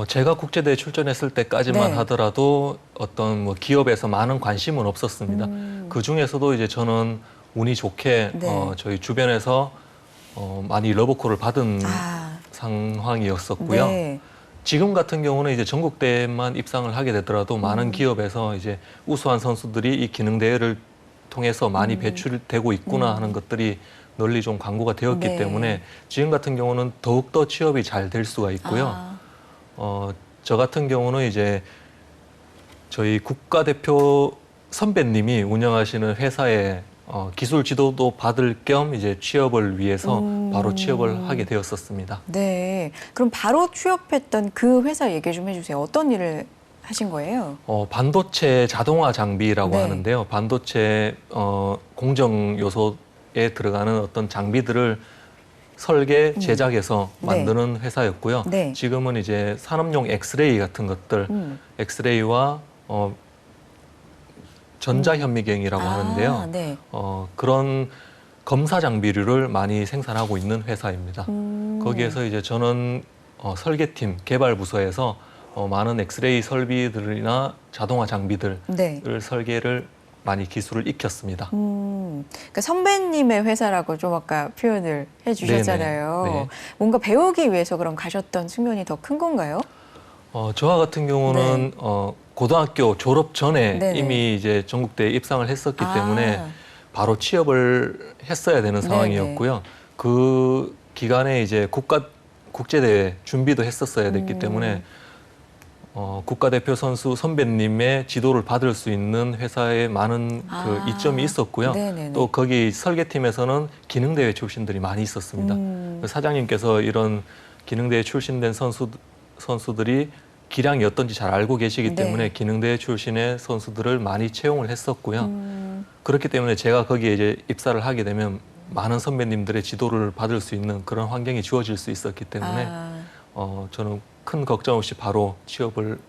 제가 국제대회 출전했을 때까지만 하더라도 어떤 뭐 기업에서 많은 관심은 없었습니다. 그 중에서도 이제 저는 운이 좋게 저희 주변에서 많이 러브콜을 받은 상황이었었고요. 지금 같은 경우는 이제 전국대회만 입상을 하게 되더라도 많은 기업에서 이제 우수한 선수들이 이 기능대회를 통해서 많이 배출되고 있구나 하는 것들이 널리 좀 광고가 되었기 때문에 지금 같은 경우는 더욱더 취업이 잘 될 수가 있고요. 저 같은 경우는 이제 저희 국가대표 선배님이 운영하시는 회사에 기술 지도도 받을 겸 이제 취업을 위해서 바로 취업을 하게 되었었습니다. 네. 그럼 바로 취업했던 그 회사 얘기 좀 해주세요. 어떤 일을 하신 거예요? 반도체 자동화 장비라고 하는데요. 반도체 공정 요소에 들어가는 어떤 장비들을 설계, 제작해서 만드는 회사였고요. 지금은 이제 산업용 엑스레이 같은 것들, 엑스레이와 전자현미경이라고 하는데요. 그런 검사 장비류를 많이 생산하고 있는 회사입니다. 거기에서 이제 저는 설계팀, 개발 부서에서 많은 엑스레이 설비들이나 자동화 장비들을 설계를 많이 기술을 익혔습니다. 그러니까 선배님의 회사라고 좀 아까 표현을 해주셨잖아요. 네네. 뭔가 배우기 위해서 그럼 가셨던 측면이 더 큰 건가요? 저와 같은 경우는 고등학교 졸업 전에 이미 이제 전국대에 입상을 했었기 때문에 바로 취업을 했어야 되는 상황이었고요. 그 기간에 이제 국제대회 준비도 했었어야 됐기 때문에 국가대표 선수 선배님의 지도를 받을 수 있는 회사에 많은 그 이점이 있었고요. 또 거기 설계팀에서는 기능대회 출신들이 많이 있었습니다. 사장님께서 이런 기능대회 출신된 선수들이 기량이 어떤지 잘 알고 계시기 때문에 기능대회 출신의 선수들을 많이 채용을 했었고요. 그렇기 때문에 제가 거기에 이제 입사를 하게 되면 많은 선배님들의 지도를 받을 수 있는 그런 환경이 주어질 수 있었기 때문에 저는 큰 걱정 없이 바로 취업을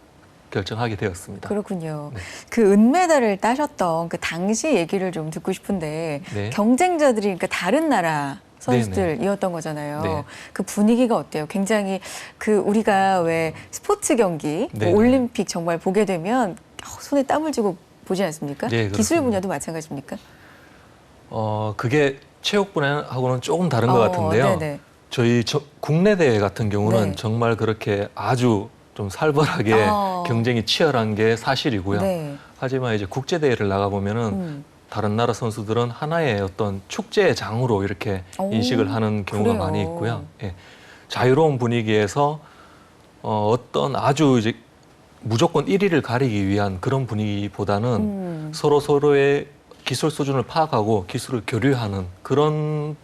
결정하게 되었습니다. 그렇군요. 네. 그 은메달을 따셨던 그 당시 얘기를 좀 듣고 싶은데 네. 경쟁자들이 그러니까 다른 나라 선수들이었던 거잖아요. 네. 그 분위기가 어때요? 굉장히 그 우리가 왜 스포츠 경기, 네. 뭐 올림픽 정말 보게 되면 손에 땀을 쥐고 보지 않습니까? 네, 기술 그렇습니다. 분야도 마찬가지입니까? 그게 체육 분야하고는 조금 다른 것 같은데요. 네네. 저희 국내 대회 같은 경우는 네. 정말 그렇게 아주 좀 살벌하게 경쟁이 치열한 게 사실이고요. 네. 하지만 이제 국제 대회를 나가 보면은 다른 나라 선수들은 하나의 어떤 축제의 장으로 이렇게 오, 인식을 하는 경우가 그래요. 많이 있고요. 예. 자유로운 분위기에서 어떤 아주 이제 무조건 1위를 가리기 위한 그런 분위기보다는 서로의 기술 수준을 파악하고 기술을 교류하는 그런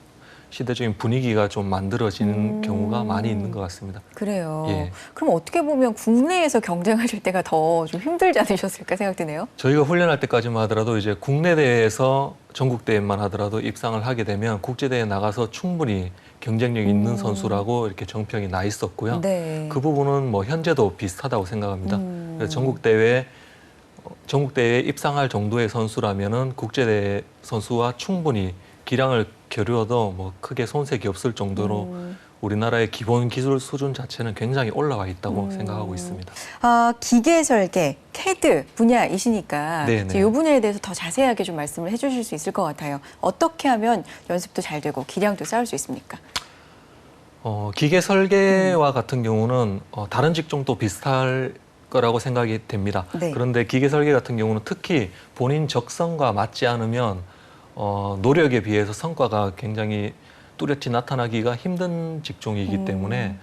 시대적인 분위기가 좀 만들어지는 경우가 많이 있는 것 같습니다. 그래요. 예. 그럼 어떻게 보면 국내에서 경쟁하실 때가 더 좀 힘들지 않으셨을까 생각되네요. 저희가 훈련할 때까지만 하더라도 이제 국내 대회에서 전국 대회만 하더라도 입상을 하게 되면 국제 대회 나가서 충분히 경쟁력 있는 선수라고 이렇게 정평이 나 있었고요. 네. 그 부분은 뭐 현재도 비슷하다고 생각합니다. 그래서 전국 대회에 입상할 정도의 선수라면은 국제 대회 선수와 충분히 기량을 겨루어도 뭐 크게 손색이 없을 정도로 우리나라의 기본 기술 수준 자체는 굉장히 올라와 있다고 생각하고 있습니다. 기계 설계, CAD 분야이시니까 네네. 이 분야에 대해서 더 자세하게 좀 말씀을 해주실 수 있을 것 같아요. 어떻게 하면 연습도 잘 되고 기량도 쌓을 수 있습니까? 기계 설계와 같은 경우는 다른 직종도 비슷할 거라고 생각이 됩니다. 네. 그런데 기계 설계 같은 경우는 특히 본인 적성과 맞지 않으면 노력에 비해서 성과가 굉장히 뚜렷이 나타나기가 힘든 직종이기 때문에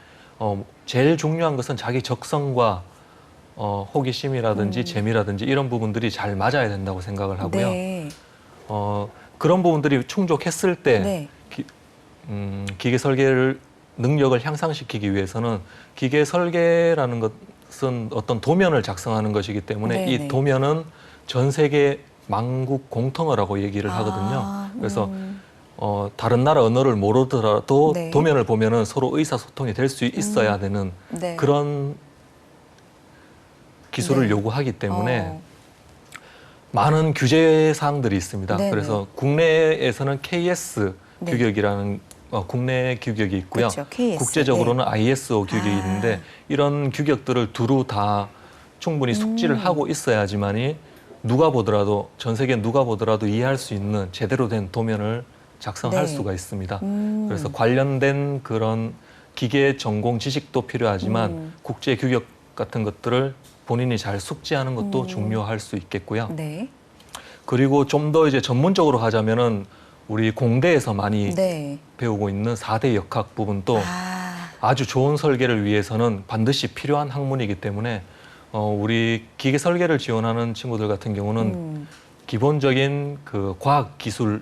제일 중요한 것은 자기 적성과 호기심이라든지 재미라든지 이런 부분들이 잘 맞아야 된다고 생각을 하고요. 네. 그런 부분들이 충족했을 때 네. 기계 설계를 능력을 향상시키기 위해서는 기계 설계라는 것은 어떤 도면을 작성하는 것이기 때문에 네네. 이 도면은 전 세계 만국 공통어라고 얘기를 하거든요. 그래서 다른 나라 언어를 모르더라도 네. 도면을 보면은 서로 의사소통이 될 수 있어야 되는 네. 그런 기술을 네. 요구하기 때문에 많은 규제 사항들이 있습니다. 네네. 그래서 국내에서는 KS 네. 규격이라는 국내 규격이 있고요. 그렇죠. KS. 국제적으로는 ISO 규격이 있는데 이런 규격들을 두루 다 충분히 숙지를 하고 있어야지만이 누가 보더라도 전 세계 누가 보더라도 이해할 수 있는 제대로 된 도면을 작성할 네. 수가 있습니다. 그래서 관련된 그런 기계 전공 지식도 필요하지만 국제 규격 같은 것들을 본인이 잘 숙지하는 것도 중요할 수 있겠고요. 네. 그리고 좀 더 이제 전문적으로 가자면은 우리 공대에서 많이 네. 배우고 있는 4대 역학 부분도 아, 아주 좋은 설계를 위해서는 반드시 필요한 학문이기 때문에 우리 기계 설계를 지원하는 친구들 같은 경우는 기본적인 그 과학 기술의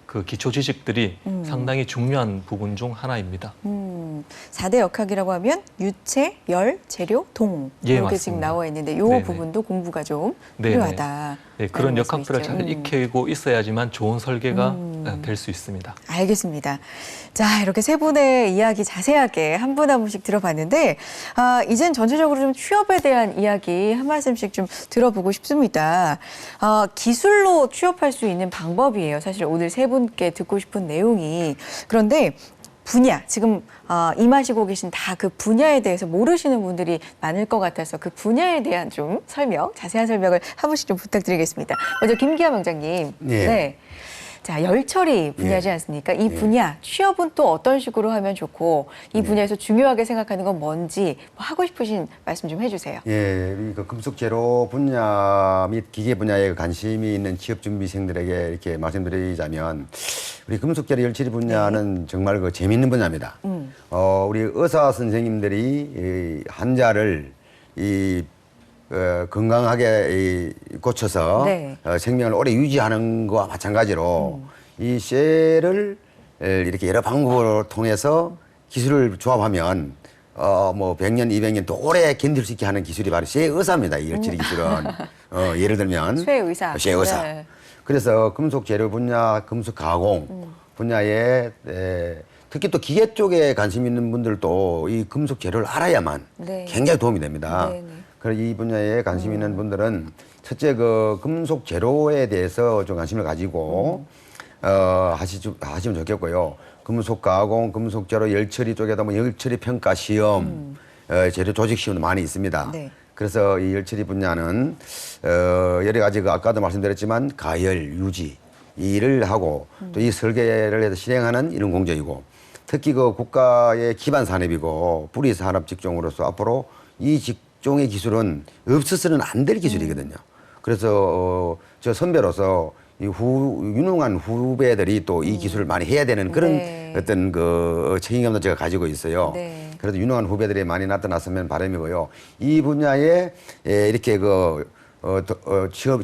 그 기초 지식들이 상당히 중요한 부분 중 하나입니다. 4대 역학이라고 하면 유체, 열, 재료, 동 예, 이렇게 지금 맞습니다. 나와 있는데 이 네네. 부분도 공부가 좀 네네. 필요하다. 네, 그런 라는 역학들을 잘 말씀이시죠. 익히고 있어야지만 좋은 설계가 될 수 있습니다. 알겠습니다. 자, 이렇게 세 분의 이야기 자세하게 한 분 한 분씩 들어봤는데, 이젠 전체적으로 좀 취업에 대한 이야기 한 말씀씩 좀 들어보고 싶습니다. 기술로 취업할 수 있는 방법이에요. 사실 오늘 세 분께 듣고 싶은 내용이. 그런데 분야, 지금 임하시고 계신 다 그 분야에 대해서 모르시는 분들이 많을 것 같아서 그 분야에 대한 좀 설명, 자세한 설명을 한 분씩 좀 부탁드리겠습니다. 먼저 김기하 명장님. 예. 네. 자, 열처리 분야지 않습니까? 이 분야, 취업은 또 어떤 식으로 하면 좋고 이 분야에서 중요하게 생각하는 건 뭔지 뭐 하고 싶으신 말씀 좀 해주세요. 예, 그 금속 제로 분야 및 기계 분야에 관심이 있는 취업 준비생들에게 이렇게 말씀드리자면 우리 금속 제로 열처리 분야는 정말 그 재미있는 분야입니다. 우리 의사 선생님들이 이 환자를 건강하게 고쳐서 네. 생명을 오래 유지하는 것과 마찬가지로 이 쇠를 이렇게 여러 방법을 통해서 기술을 조합하면 뭐 100년, 200년 또 오래 견딜 수 있게 하는 기술이 바로 쇠의사입니다. 이 열처리 기술은. 예를 들면 쇠의사. 쇠의사. 네. 그래서 금속 재료 분야, 금속 가공 분야에 특히 또 기계 쪽에 관심 있는 분들도 이 금속 재료를 알아야만 네. 굉장히 도움이 됩니다. 네, 네. 그래서 이 분야에 관심 있는 분들은 첫째 그 금속 제로에 대해서 좀 관심을 가지고 하시면 좋겠고요. 금속 가공, 금속 제로 열처리 쪽에다 뭐 열처리 평가 시험, 재료 조직 시험도 많이 있습니다. 네. 그래서 이 열처리 분야는 여러 가지 그 아까도 말씀드렸지만 가열, 유지 이 일을 하고 또 이 설계를 해서 실행하는 이런 공정이고 특히 그 국가의 기반 산업이고 뿌리 산업 직종으로서 앞으로 이 직종의 기술은 없어서는 안 될 기술이거든요. 그래서 저 선배로서 이 유능한 후배들이 또 이 기술을 많이 해야 되는 그런 네. 어떤 그 책임감도 제가 가지고 있어요. 네. 그래도 유능한 후배들이 많이 나타났으면 바람이고요. 이 분야에 이렇게 취업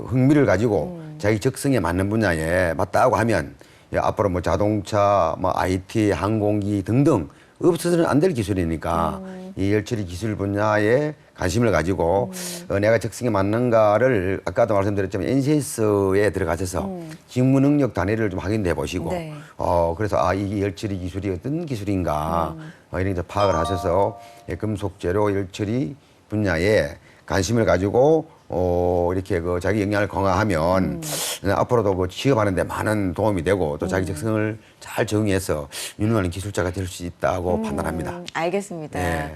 흥미를 가지고 자기 적성에 맞는 분야에 맞다고 하면 앞으로 뭐 자동차, 뭐 IT, 항공기 등등 없어서는 안 될 기술이니까 이 열처리 기술 분야에 관심을 가지고 내가 적성에 맞는가를 아까도 말씀드렸지만 NCS에 들어가셔서 직무 능력 단위를 좀 확인해 보시고 네. 그래서 이 열처리 기술이 어떤 기술인가 이런 게 파악을 하셔서 금속 재료 열처리 분야에 관심을 가지고 이렇게 그 자기 역량을 강화하면 앞으로도 그 취업하는데 많은 도움이 되고 또 자기 적성을 잘 정의해서 유능한 기술자가 될 수 있다고 판단합니다. 알겠습니다. 네.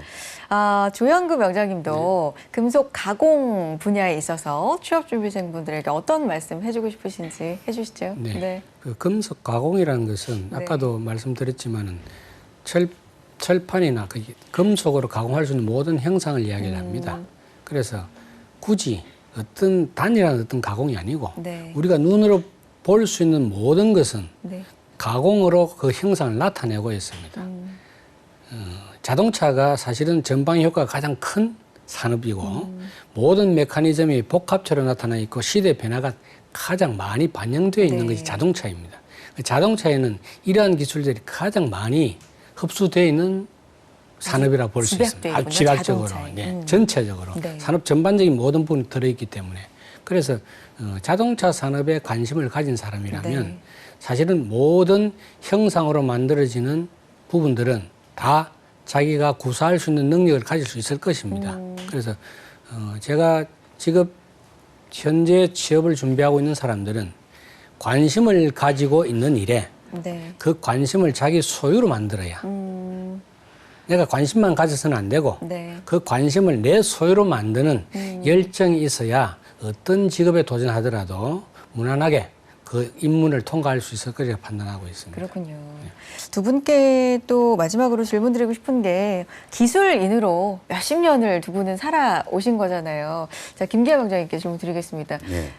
조영구 명장님도 금속 가공 분야에 있어서 취업준비생분들에게 어떤 말씀 해주고 싶으신지 해주시죠. 네. 그 금속 가공이라는 것은 네. 아까도 말씀드렸지만은 철판이나 그 금속으로 가공할 수 있는 모든 형상을 이야기를 합니다. 그래서 굳이 어떤 단일한 어떤 가공이 아니고 네. 우리가 눈으로 볼 수 있는 모든 것은 네. 가공으로 그 형상을 나타내고 있습니다. 자동차가 사실은 전방 효과가 가장 큰 산업이고 모든 메커니즘이 복합체로 나타나 있고 시대 변화가 가장 많이 반영되어 있는 네. 것이 자동차입니다. 자동차에는 이러한 기술들이 가장 많이 흡수되어 있는 산업이라고 볼 수 집약되어 있습니다. 아주 있군요, 집약적으로, 자동차에. 네, 전체적으로 네. 산업 전반적인 모든 부분이 들어있기 때문에 그래서 자동차 산업에 관심을 가진 사람이라면 네. 사실은 모든 형상으로 만들어지는 부분들은 다 자기가 구사할 수 있는 능력을 가질 수 있을 것입니다. 그래서 제가 현재 취업을 준비하고 있는 사람들은 관심을 가지고 있는 일에 네. 그 관심을 자기 소유로 만들어야 내가 관심만 가져서는 안 되고 네. 그 관심을 내 소유로 만드는 열정이 있어야 어떤 직업에 도전하더라도 무난하게 그 입문을 통과할 수 있을 거리라 판단하고 있습니다. 그렇군요. 두 분께 또 마지막으로 질문드리고 싶은 게 기술인으로 몇십 년을 두 분은 살아오신 거잖아요. 자, 김기하 명장님께 질문 드리겠습니다. 네.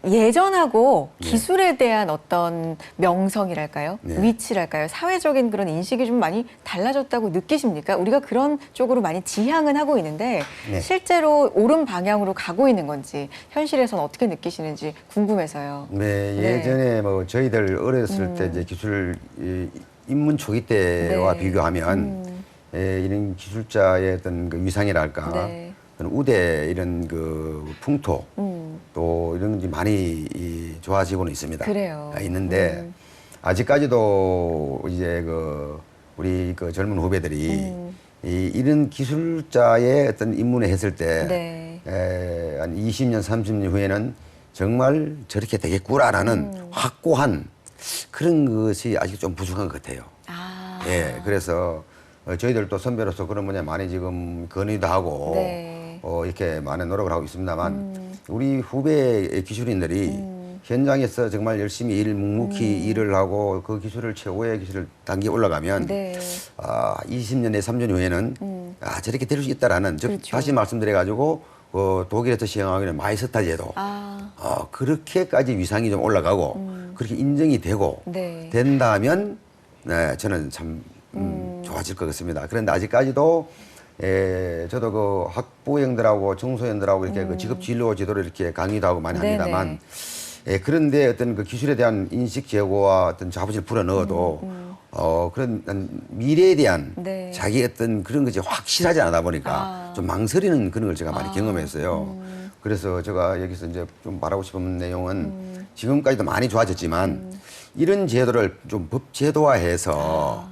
예전하고 네. 기술에 대한 어떤 명성이랄까요? 네. 위치랄까요? 사회적인 그런 인식이 좀 많이 달라졌다고 느끼십니까? 우리가 그런 쪽으로 많이 지향은 하고 있는데 네. 실제로 옳은 방향으로 가고 있는 건지 현실에서는 어떻게 느끼시는지 궁금해서요. 네, 네. 예전에 뭐 저희들 어렸을 때 이제 기술 입문 초기 때와 네. 비교하면 이런 기술자의 어떤 그 위상이랄까 네. 어떤 우대 이런 그 풍토 또 이런 게 많이 좋아지고는 있습니다. 그래요. 있는데 아직까지도 이제 우리 젊은 후배들이 이런 기술자의 어떤 입문을 했을 때 네. 한 20년, 30년 후에는 정말 저렇게 되겠구나라는 확고한 그런 것이 아직 좀 부족한 것 같아요. 예, 그래서 저희들도 선배로서 그런 분야 많이 지금 건의도 하고 네. 이렇게 많은 노력을 하고 있습니다만 우리 후배 기술인들이 현장에서 정말 열심히 묵묵히 일을 하고 그 기술을 최고의 기술을 단계에 올라가면 네. 20년에 3년 후에는 저렇게 될 수 있다라는 즉 그렇죠. 다시 말씀드려가지고 독일에서 시행하기는 마이스타제도 그렇게까지 위상이 좀 올라가고 그렇게 인정이 되고 네. 된다면 네, 저는 참 좋아질 것 같습니다. 그런데 아직까지도 저도 그 학부형들하고 중소형들하고 이렇게 그 직업 진로 제도를 이렇게 강의도 하고 많이 네네. 합니다만 그런데 어떤 그 기술에 대한 인식 제고와 어떤 자부심을 불어 넣어도 그런 미래에 대한 네. 자기 어떤 그런 것이 확실하지 않다 보니까 좀 망설이는 그런 걸 제가 많이 경험했어요. 그래서 제가 여기서 이제 좀 말하고 싶은 내용은 지금까지도 많이 좋아졌지만 이런 제도를 좀 법 제도화해서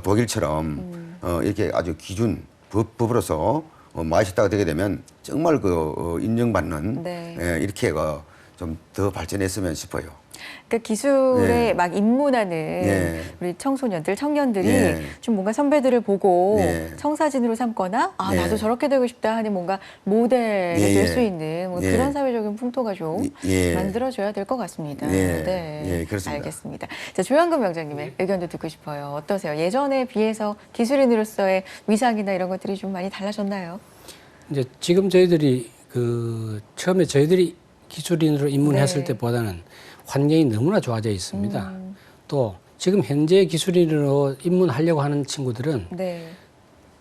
독일처럼 이렇게 아주 기준 법으로서 마이스터가 되게 되면 정말 인정받는 네. 이렇게 좀 더 발전했으면 싶어요. 그러니까 기술에 예. 막 입문하는 예. 우리 청소년들, 청년들이 예. 좀 뭔가 선배들을 보고 예. 청사진으로 삼거나 예. 나도 저렇게 되고 싶다 하는 뭔가 모델이 예. 될 수 있는 뭐 예. 그런 사회적인 풍토가 좀 예. 만들어줘야 될 것 같습니다. 예. 네, 예, 그렇습니다. 알겠습니다. 자, 조영근 명장님의 의견도 듣고 싶어요. 어떠세요? 예전에 비해서 기술인으로서의 위상이나 이런 것들이 좀 많이 달라졌나요? 이제 지금 저희들이 처음에 저희들이 기술인으로 입문했을 네. 때보다는 환경이 너무나 좋아져 있습니다. 또 지금 현재 기술인으로 입문하려고 하는 친구들은 네.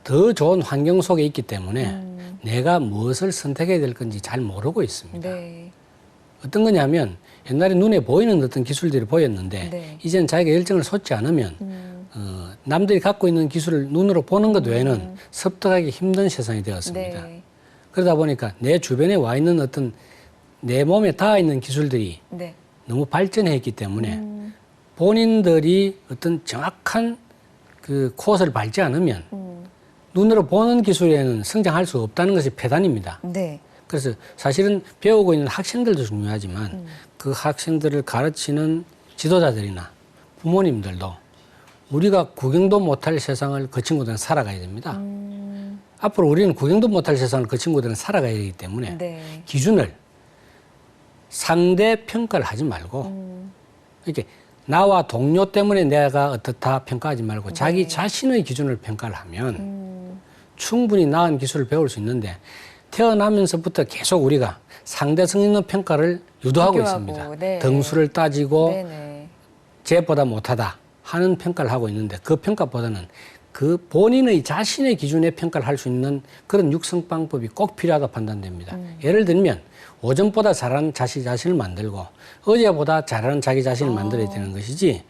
더 좋은 환경 속에 있기 때문에 내가 무엇을 선택해야 될 건지 잘 모르고 있습니다. 네. 어떤 거냐면 옛날에 눈에 보이는 어떤 기술들이 보였는데 네. 이제는 자기가 열정을 쏟지 않으면 남들이 갖고 있는 기술을 눈으로 보는 것 외에는 습득하기 힘든 세상이 되었습니다. 네. 그러다 보니까 내 주변에 와 있는 어떤 내 몸에 닿아 있는 기술들이 네. 너무 발전해 있기 때문에 본인들이 어떤 정확한 그 코스를 밟지 않으면 눈으로 보는 기술에는 성장할 수 없다는 것이 패단입니다. 네. 그래서 사실은 배우고 있는 학생들도 중요하지만 그 학생들을 가르치는 지도자들이나 부모님들도 우리가 구경도 못할 세상을 그 친구들은 살아가야 됩니다. 앞으로 우리는 구경도 못할 세상을 그 친구들은 살아가야 되기 때문에 네. 기준을 상대 평가를 하지 말고 이렇게 나와 동료 때문에 내가 어떻다 평가하지 말고 자기 자신의 기준을 평가를 하면 충분히 나은 기술을 배울 수 있는데 태어나면서부터 계속 우리가 상대성 있는 평가를 유도하고 비교하고, 있습니다. 네. 등수를 따지고 네네. 쟤보다 못하다 하는 평가를 하고 있는데 그 평가보다는 그 본인의 자신의 기준에 평가를 할 수 있는 그런 육성 방법이 꼭 필요하다 판단됩니다. 예를 들면 오전보다 잘하는 자신을 만들고 어제보다 잘하는 자기 자신을 만들어야 되는 것이지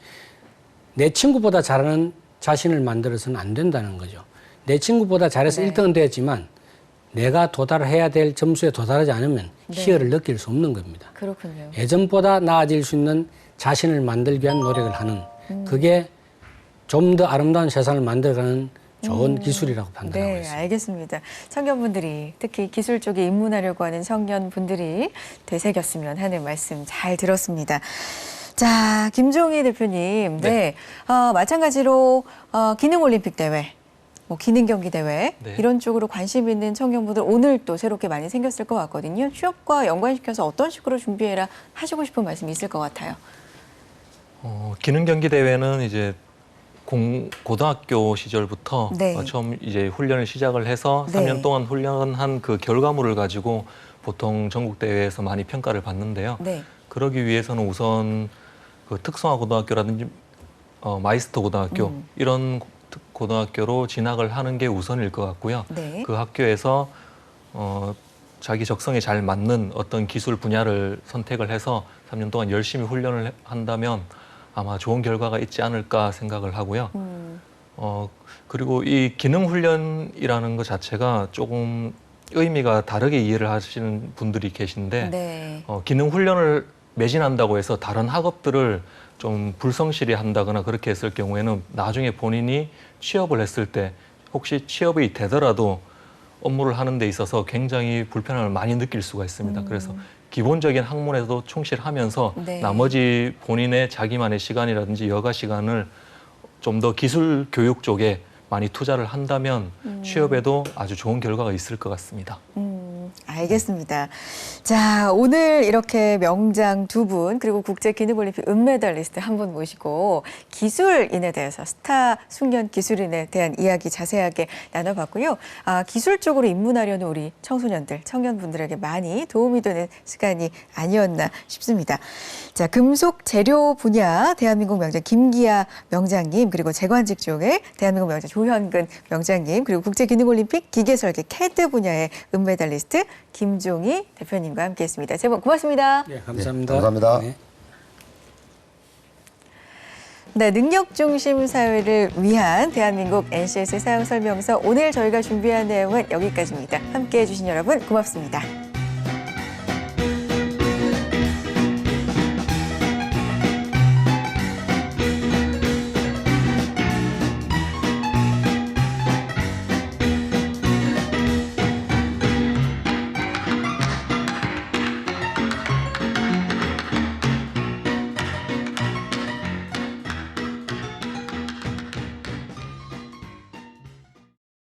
내 친구보다 잘하는 자신을 만들어서는 안 된다는 거죠. 내 친구보다 잘해서 네. 1등은 되었지만 내가 도달해야 될 점수에 도달하지 않으면 네. 희열을 느낄 수 없는 겁니다. 그렇군요. 예전보다 나아질 수 있는 자신을 만들기 위한 노력을 하는 그게 좀 더 아름다운 세상을 만들어가는 좋은 기술이라고 판단하고 네, 있습니다. 알겠습니다. 청년분들이 특히 기술 쪽에 입문하려고 하는 청년분들이 되새겼으면 하는 말씀 잘 들었습니다. 자, 김종희 대표님, 네, 마찬가지로 기능올림픽 대회, 뭐 기능 경기 대회 네. 이런 쪽으로 관심 있는 청년분들 오늘 또 새롭게 많이 생겼을 것 같거든요. 취업과 연관시켜서 어떤 식으로 준비해라 하시고 싶은 말씀이 있을 것 같아요. 기능 경기 대회는 이제 고등학교 시절부터 네. 처음 이제 훈련을 시작을 해서 네. 3년 동안 훈련한 그 결과물을 가지고 보통 전국 대회에서 많이 평가를 받는데요. 네. 그러기 위해서는 우선 그 특성화 고등학교라든지 마이스터 고등학교 이런 고등학교로 진학을 하는 게 우선일 것 같고요. 네. 그 학교에서 자기 적성에 잘 맞는 어떤 기술 분야를 선택을 해서 3년 동안 열심히 훈련을 한다면 아마 좋은 결과가 있지 않을까 생각을 하고요. 그리고 이 기능 훈련이라는 것 자체가 조금 의미가 다르게 이해를 하시는 분들이 계신데 네. 기능 훈련을 매진한다고 해서 다른 학업들을 좀 불성실히 한다거나 그렇게 했을 경우에는 나중에 본인이 취업을 했을 때 혹시 취업이 되더라도 업무를 하는 데 있어서 굉장히 불편함을 많이 느낄 수가 있습니다. 그래서 기본적인 학문에도 충실하면서 네. 나머지 본인의 자기만의 시간이라든지 여가 시간을 좀 더 기술 교육 쪽에 많이 투자를 한다면 취업에도 아주 좋은 결과가 있을 것 같습니다. 알겠습니다. 자, 오늘 이렇게 명장 두 분 그리고 국제기능올림픽 은메달리스트 한 분 모시고 기술인에 대해서 스타 숙련 기술인에 대한 이야기 자세하게 나눠봤고요. 기술 쪽으로 입문하려는 우리 청소년들, 청년분들에게 많이 도움이 되는 시간이 아니었나 싶습니다. 자, 금속 재료 분야 대한민국 명장 김기아 명장님 그리고 재관직 쪽의 대한민국 명장 조현근 명장님 그리고 국제기능올림픽 기계설계 CAD 분야의 은메달리스트 김종희 대표님과 함께했습니다. 세 분 고맙습니다. 네, 감사합니다. 네, 감사합니다. 네. 네, 능력 중심 사회를 위한 대한민국 NCS 사용 설명서 오늘 저희가 준비한 내용은 여기까지입니다. 함께해 주신 여러분 고맙습니다.